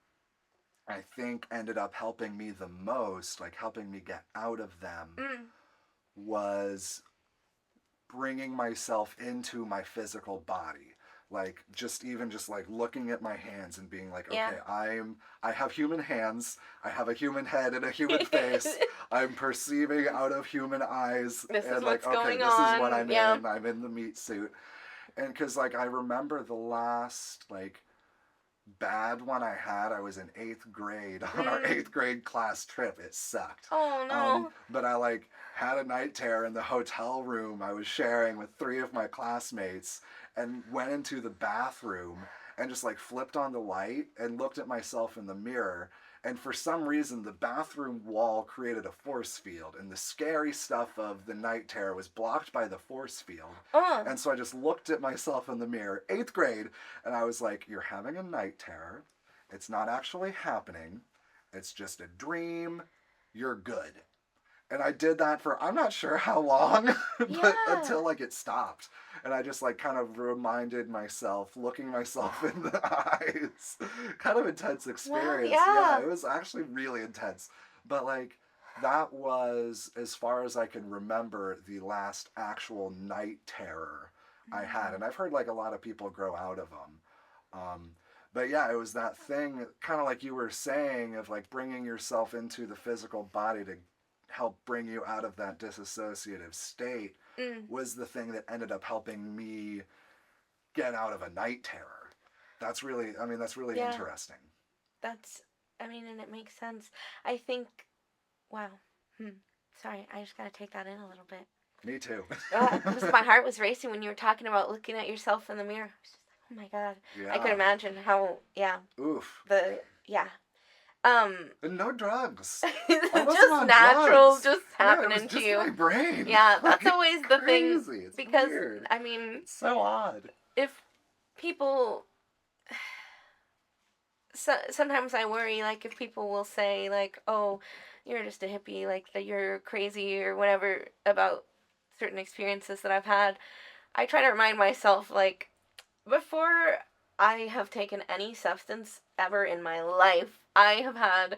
I think ended up helping me the most, like helping me get out of them,
Mm.
was bringing myself into my physical body. Like just even just like looking at my hands and being like,
Yeah.
okay, I have human hands, I have a human head and a human face. I'm perceiving out of human eyes
This is
and like,
what's
okay,
going
this is what
on.
I'm
Yeah.
in. I'm in the meat suit. And cuz like I remember the last like bad one I had, I was in 8th grade on our
Mm.
8th grade class trip. It sucked.
Oh no.
But I like had a night terror in the hotel room I was sharing with 3 of my classmates and went into the bathroom and just like flipped on the light and looked at myself in the mirror. And for some reason, the bathroom wall created a force field, and the scary stuff of the night terror was blocked by the force field.
Oh.
And so I just looked at myself in the mirror, 8th grade, and I was like, you're having a night terror. It's not actually happening. It's just a dream. You're good. And I did that for I'm not sure how long, but
Yeah.
until like it stopped. And I just like kind of reminded myself, looking myself in the eyes. Kind of intense
Well,
experience. Yeah,
yeah.
it was actually really intense. But like that was, as far as I can remember, the last actual night terror I had.
Mm.
And I've heard like a lot of people grow out of them. Um, but yeah, it was that thing, kind of like you were saying, of like bringing yourself into the physical body to help bring you out of that disassociative state
Mm.
was the thing that ended up helping me get out of a night terror. That's really, I mean, that's really
Yeah,
interesting.
that's, I mean, and it makes sense. I think, wow. Hmm. Sorry, I just gotta take that in a little bit.
Me too.
My heart was racing when you were talking about looking at yourself in the mirror. I was just like, oh my god. I could
Yeah.
imagine how, yeah,
Oof.
yeah. Um,
And no drugs. I wasn't
just
on
natural,
drugs.
just
Yeah, it was
happening to
just my
you.
brain.
Yeah,
Like,
that's
it's
always the thing
crazy. It's
because,
weird.
I mean,
It's so odd.
if people sometimes I worry, like, if people will say, like, oh, you're just a hippie, like, that you're crazy or whatever about certain experiences that I've had. I try to remind myself, like, before I have taken any substance ever in my life, I have had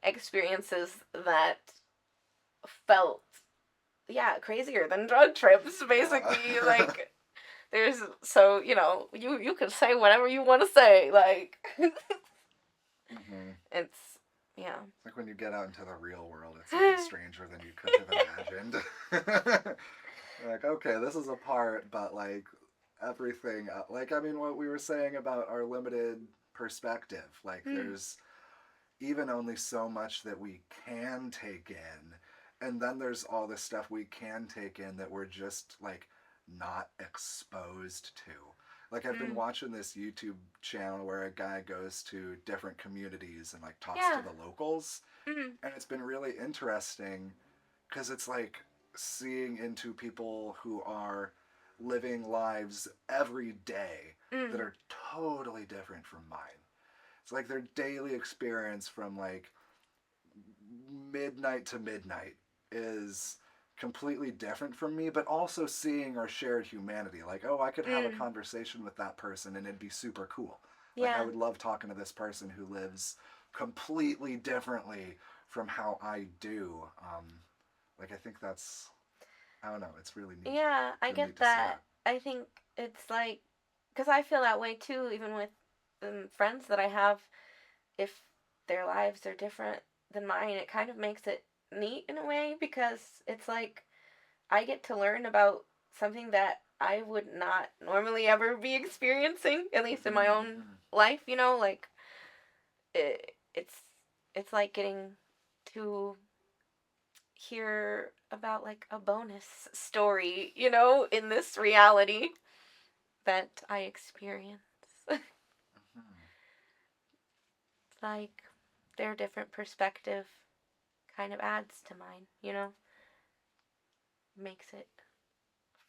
experiences that felt, yeah, crazier than drug trips, basically.
Yeah.
Like, there's, so, you can say whatever you want to say, like,
hmm
it's, yeah.
It's like when you get out into the real world, it's even stranger than you could have imagined. Like, okay, this is a part, but like everything, like, I mean, what we were saying about our limited perspective, like,
Hmm.
there's even only so much that we can take in. And then there's all this stuff we can take in that we're just like not exposed to. Like, I've been
Hmm.
watching this YouTube channel where a guy goes to different communities and like talks to
Yeah.
the locals,
Hmm.
and it's been really interesting because it's like seeing into people who are living lives every day that
Hmm.
are totally different from mine. It's like their daily experience from like midnight to midnight is completely different from me, but also seeing our shared humanity. Like, oh, I could have a
Hmm.
conversation with that person and it'd be super cool. Like, I
Yeah.
would love talking to this person who lives completely differently from how I do. Like, I think that's, I don't know, it's really neat.
Yeah,
It's
I
been neat
get
to see
that.
that.
I think it's like, because I feel that way too, even with friends that I have. If their lives are different than mine, it kind of makes it neat in a way because it's like I get to learn about something that I would not normally ever be experiencing, at least in my
Mm-hmm,
own
mm-hmm.
life, like it's it's like getting to hear about like a bonus story, in this reality that I experience.
Mm-hmm.
Like their different perspective kind of adds to mine. Makes it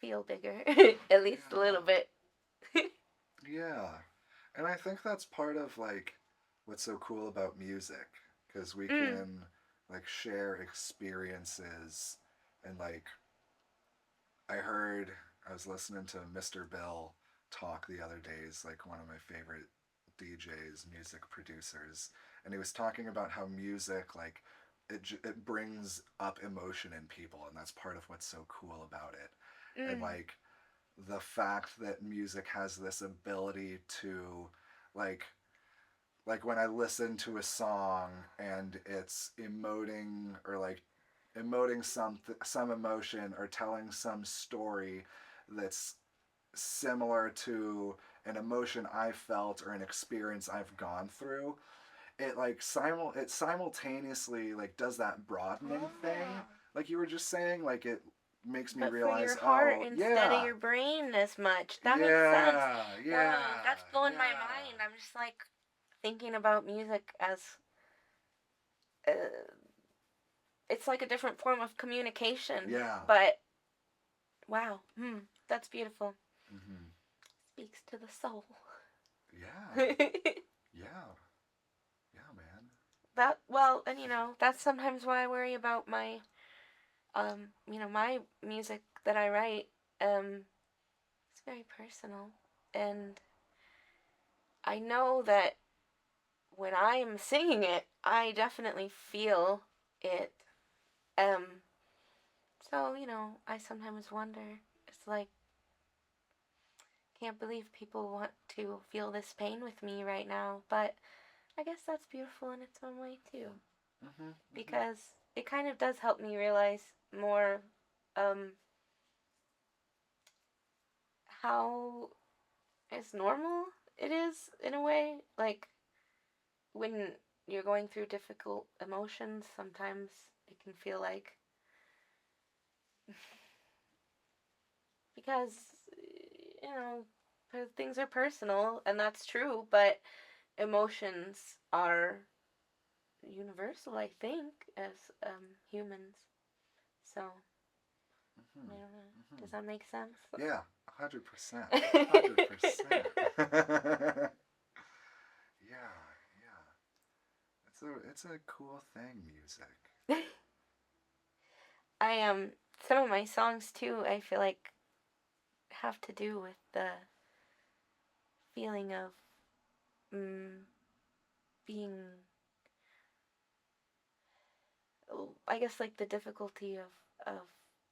feel bigger, at least a little
Yeah.
bit.
Yeah. And I think that's part of like what's so cool about music because we
Mm.
can like share experiences and like I was listening to Mr. Bill talk the other day. He's like one of my favorite DJs, music producers, and he was talking about how music like it brings up emotion in people, and that's part of what's so cool about it. And
Mm.
like the fact that music has this ability to like like when I listen to a song and it's emoting or like emoting some emotion or telling some story that's similar to an emotion I felt or an experience I've gone through, it like it simultaneously like does that broadening thing
Oh.
like you were just saying, like it makes me
But for your
realize,
heart
oh
instead of
yeah,
your brain as much. That makes sense.
yeah, yeah,
Whoa, that's blowing my
yeah,
mind. I'm just like thinking about music as uh, it's like a different form of communication.
yeah.
But wow, that's beautiful.
Mm-hmm.
Speaks to the soul.
Yeah, yeah, yeah, man.
That well, and that's sometimes why I worry about my music that I write. It's very personal, and I know that when I am singing it, I definitely feel it. Um, so, I sometimes wonder, it's like, can't believe people want to feel this pain with me right now, but I guess that's beautiful in its own way too,
Hmm. Hmm.
because it kind of does help me realize more um how as normal it is in a way. Like when you're going through difficult emotions, sometimes it can feel like because you know things are personal and that's true, but emotions are universal, I think, as humans. So I
Hmm.
don't know.
Hmm.
Does that make sense?
Yeah, 100%. 100%. Yeah, yeah. It's a cool thing, music.
I some of my songs too, I feel like have to do with the feeling of mm, being, I guess, like the difficulty of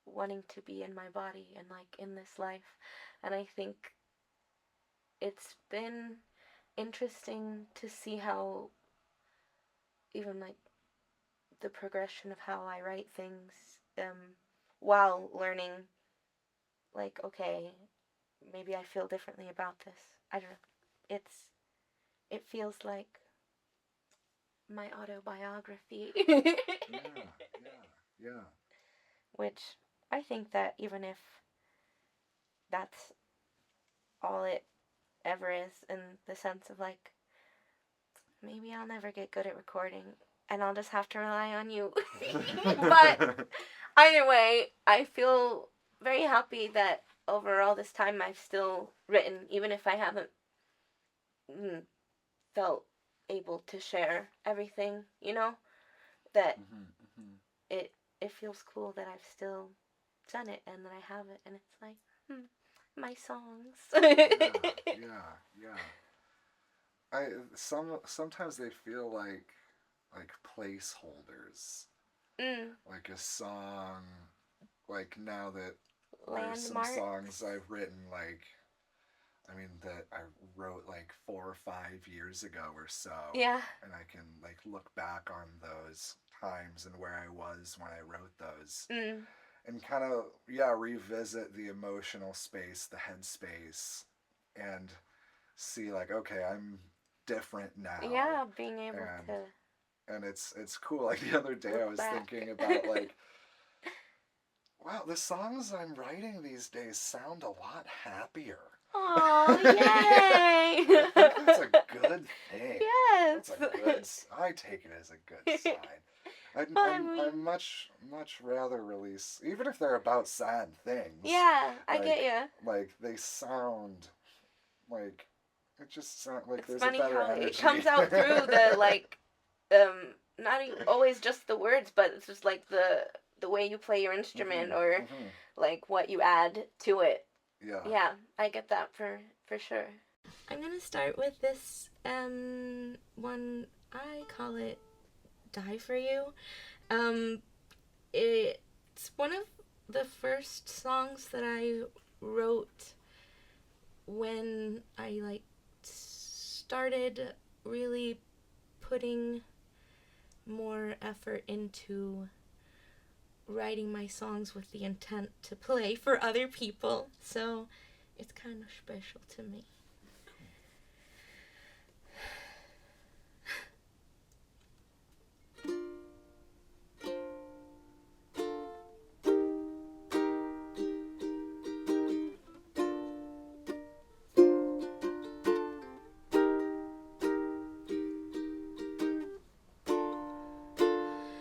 wanting to be in my body and like in this life. And I think it's been interesting to see how even like the progression of how I write things while learning like okay, maybe I feel differently about this. I don't know. It feels like my autobiography.
Yeah, yeah, yeah.
Which I think that even if that's all it ever is, in the sense of like, maybe I'll never get good at recording and I'll just have to rely on you. But either way, I feel very happy that over all this time I've still written, even if I haven't mm, felt able to share everything, that
Hmm. Hmm.
it it feels cool that I've still done it and that I have it, and it's like my songs.
Yeah, yeah, yeah. Sometimes they feel like placeholders,
mm,
like a song. Like now that there's some songs
Landmarks.
I've written, like I mean that I wrote like 4 or 5 years ago or so,
Yeah.
and I can like look back on those times and where I was when I wrote those,
Mm,
and kind of yeah revisit the emotional space, the headspace, and see like okay I'm different now,
yeah, being able
and
to
it's cool. Like the other day I
look
was
back.
thinking about like wow, the songs I'm writing these days sound a lot happier.
Oh,
I
yay!
think that's a good thing.
Yes.
That's a good. I take it as a good sign.
I mean,
I'm much rather release even if they're about sad things.
yeah, I get
Like
you.
they sound like it just sound like
It's
there's a
funny
better
how it
energy.
comes out through the like, not always just the words, but it's just like the way you play your instrument
Hmm.
or
Hmm.
like what you add to it.
Yeah.
Yeah, I get that for sure. I'm gonna start with this one. I call it "Die for You." Um, it's one of the first songs that I wrote when I like started really putting more effort into writing my songs with the intent to play for other people. So it's kind of special to me.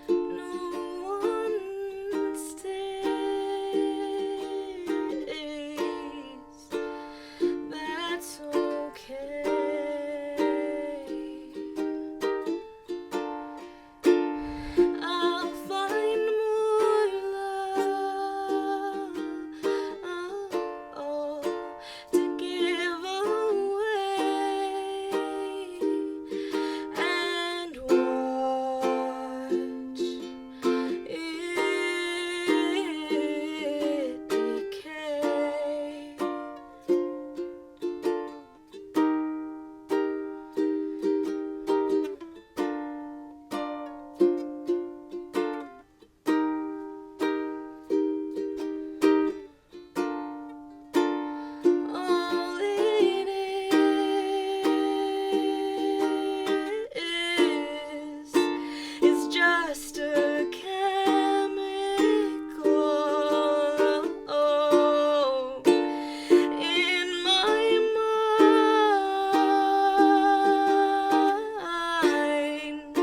No one stays. That's just a chemical in my mind,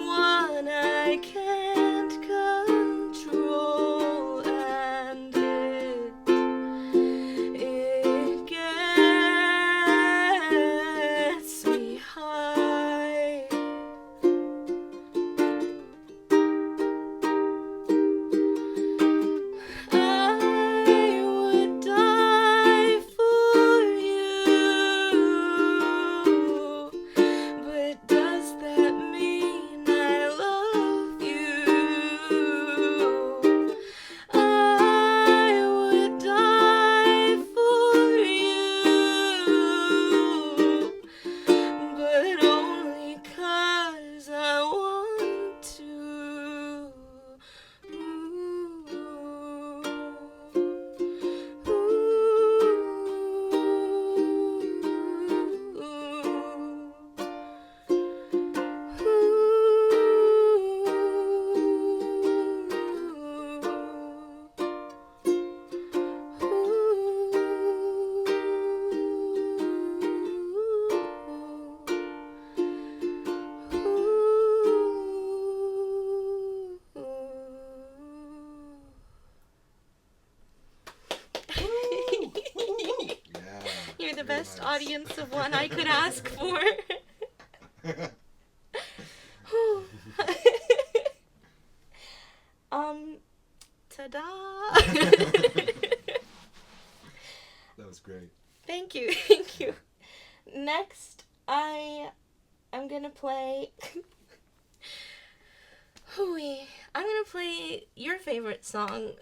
one I can't control, and it gets me high. I would die for you, but does that mean I love you? I would die for you, but only 'cause I want to.
Yeah.
You're the
very
best
nice.
audience of one I could ask for. Ta-da!
That was great.
Thank you, thank you. Next, I'm gonna play. Hooey. I'm gonna play your favorite song,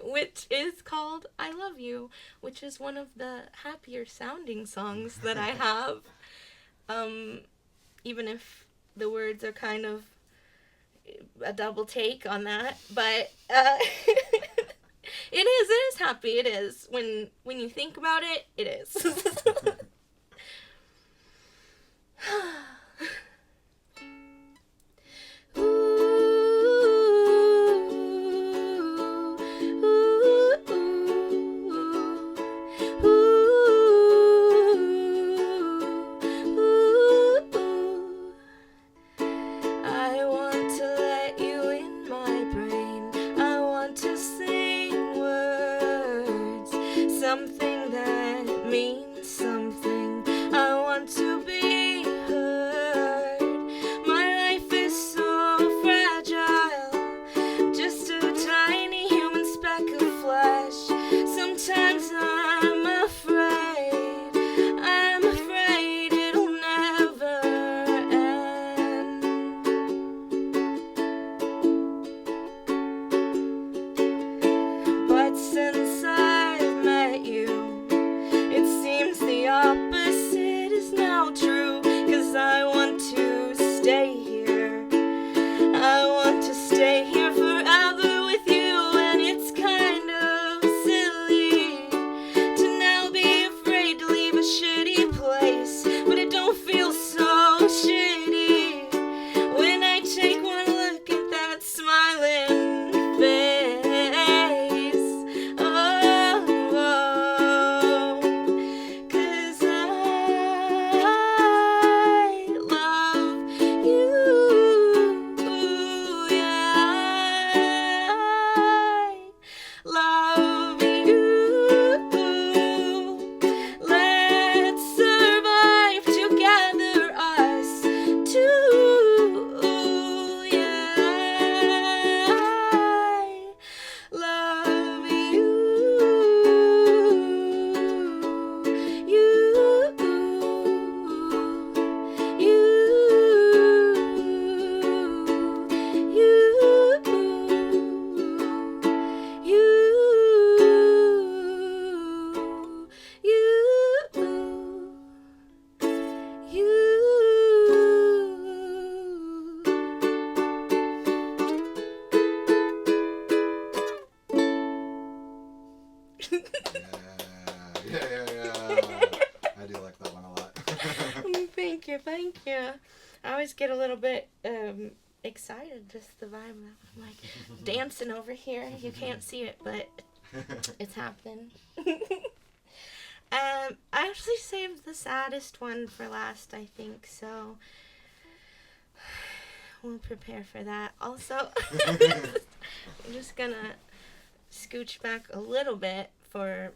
which is called "I Love You," which is one of the happier sounding songs that I have. Even if the words are kind of a double take on that, but it is happy. It is when you think about it, it is. I want to let you in my brain. I want to sing words, something that means something. I want to be heard. My life is so fragile, just a tiny human speck of flesh. Sometimes I'm afraid it'll never end. But since I've met you, it seems the opposite is now true. 'Cause I want to stay here. I want to stay here forever with you. And it's kind of silly to now be afraid to leave a shitty place. But it don't feel so shitty when I take one look at that smiling face. Oh, 'cause I love you. Yeah, I love you. Let's survive together, us two. Yeah, I love you.
I do like that one a lot.
Thank you. I always get a little bit excited, just the vibe. I'm like dancing over here. You can't see it, but it's happening. I actually saved the saddest one for last, I think, so we'll prepare for that. Also, I'm just gonna scooch back a little bit for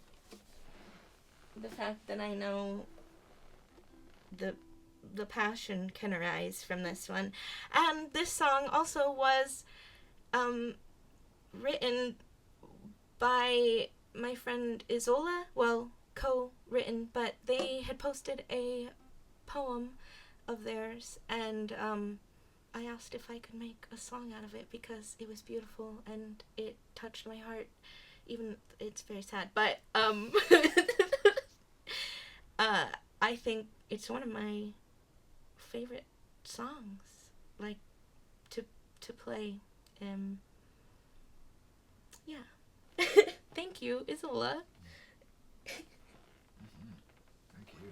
the fact that I know the passion can arise from this one. And this song also was written by my friend Isola. Well, co-written, but they had posted a poem of theirs, and I asked if I could make a song out of it because it was beautiful and it touched my heart. Even it's very sad, but I think it's one of my favorite songs, like to play. Yeah. Thank you, Isola.
Thank you.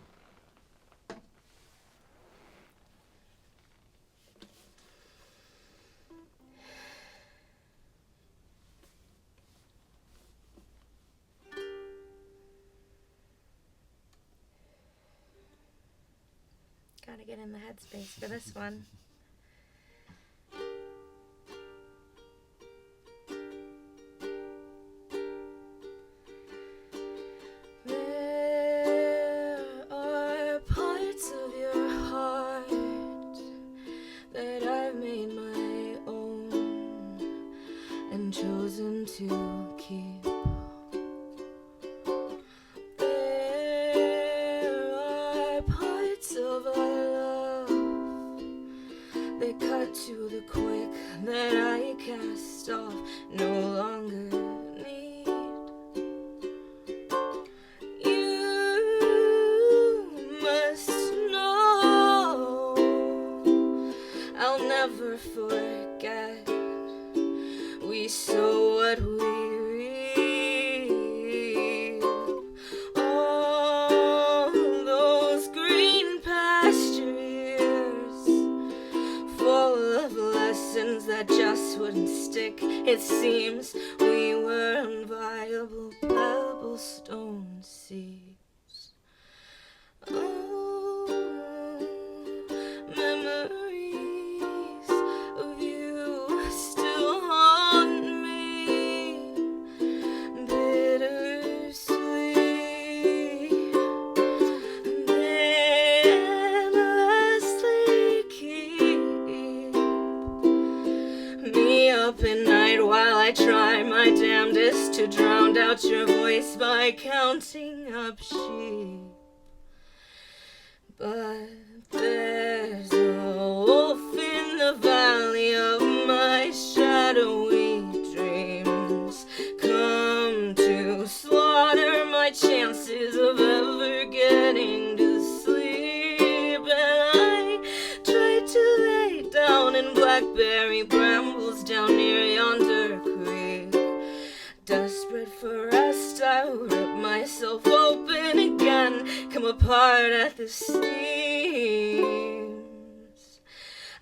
Gotta get in the headspace for this one. There are parts of your heart that I've made my own and chosen to keep. There are parts of our love that cut to the quick that I cast off, no longer need. You must know I'll never forget. We sow what we reap. All those green pasture years, full of lessons that just wouldn't stick. It seems we were unviable pebblestone seeds. Oh, memories of you still haunt me, bittersweet. They endlessly keep me up at night while I try my damnedest to drown out your voice by counting up sheep. But there's a wolf in the valley of my shadowy dreams, come to slaughter my chances of ever getting to sleep. And I tried to lay down in blackberry brambles down near yonder creek. Desperate for rest, I rip myself open again, come apart at the seams.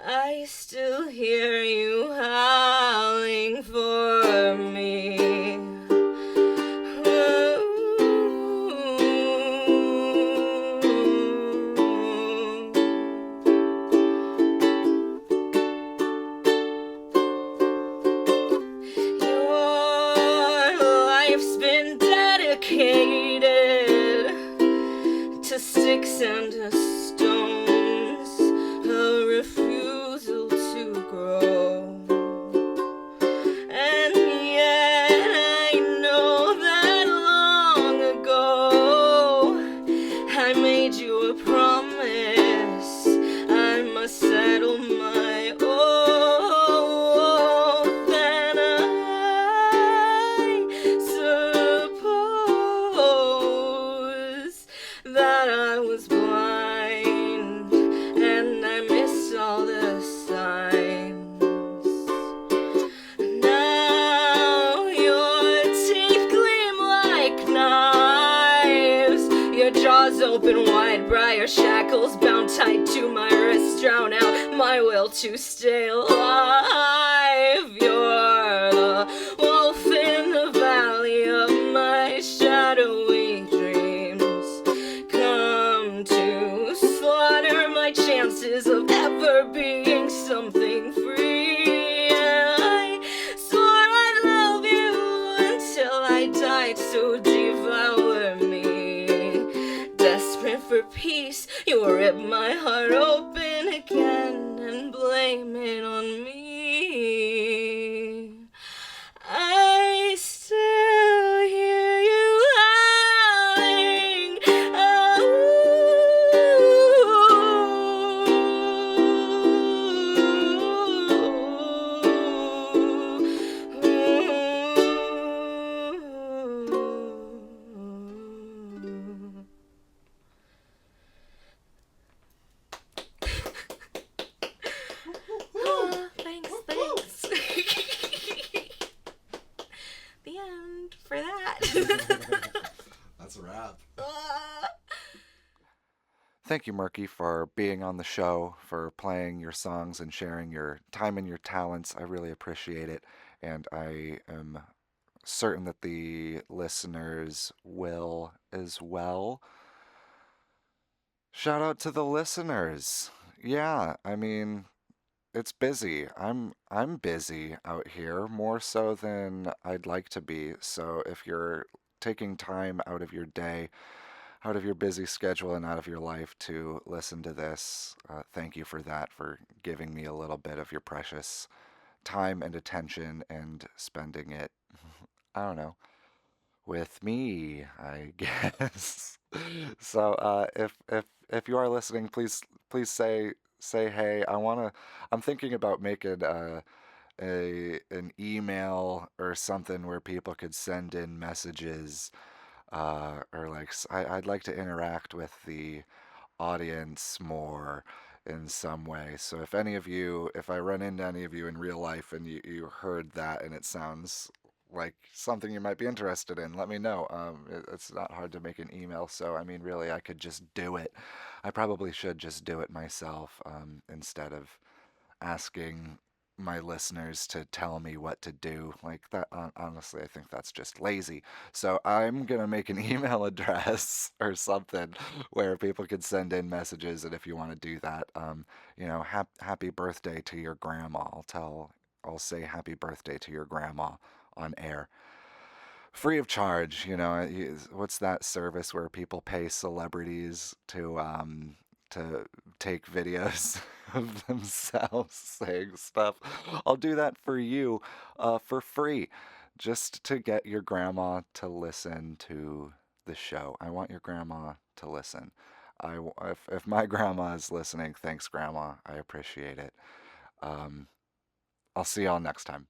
I still hear you howling for me. Been dedicated to sticks and to stones, a refusal to grow. And yet I know that long ago I made you a promise I must settle my oath. And suppose that I was blind open wide, briar shackles bound tight to my wrists drown out my will to stay alive. You're the wolf in the valley of my shadowy dreams, come to slaughter my chances of ever being something free. And I swore I'd love you until I died, so devour me. Desperate for peace, you rip my heart open again and blame it on me. I still hear you howling. Thanks, thanks. The end for that.
That's a wrap. Thank you, Merky, for being on the show, for playing your songs and sharing your time and your talents. I really appreciate it. And I am certain that the listeners will as well. Shout out to the listeners. Yeah, I mean, it's busy. I'm busy out here, more so than I'd like to be. So if you're taking time out of your day, out of your busy schedule and out of your life to listen to this, thank you for that, for giving me a little bit of your precious time and attention and spending it, I don't know, with me, I guess. So if you are listening, please say hey. I'm thinking about making a an email or something where people could send in messages, or like I'd like to interact with the audience more in some way. So if any of you, if I run into any of you in real life and you heard that and it sounds like something you might be interested in, let me know. It's not hard to make an email, so I mean, really, I could just do it. I probably should just do it myself, instead of asking my listeners to tell me what to do. Like that, honestly, I think that's just lazy. So I'm gonna make an email address or something where people can send in messages, and if you want to do that, happy birthday to your grandma. I'll say happy birthday to your grandma on air, free of charge. What's that service where people pay celebrities to take videos of themselves saying stuff? I'll do that for you, for free, just to get your grandma to listen to the show. I want your grandma to listen. If my grandma is listening, thanks, grandma. I appreciate it. Um, I'll see y'all next time.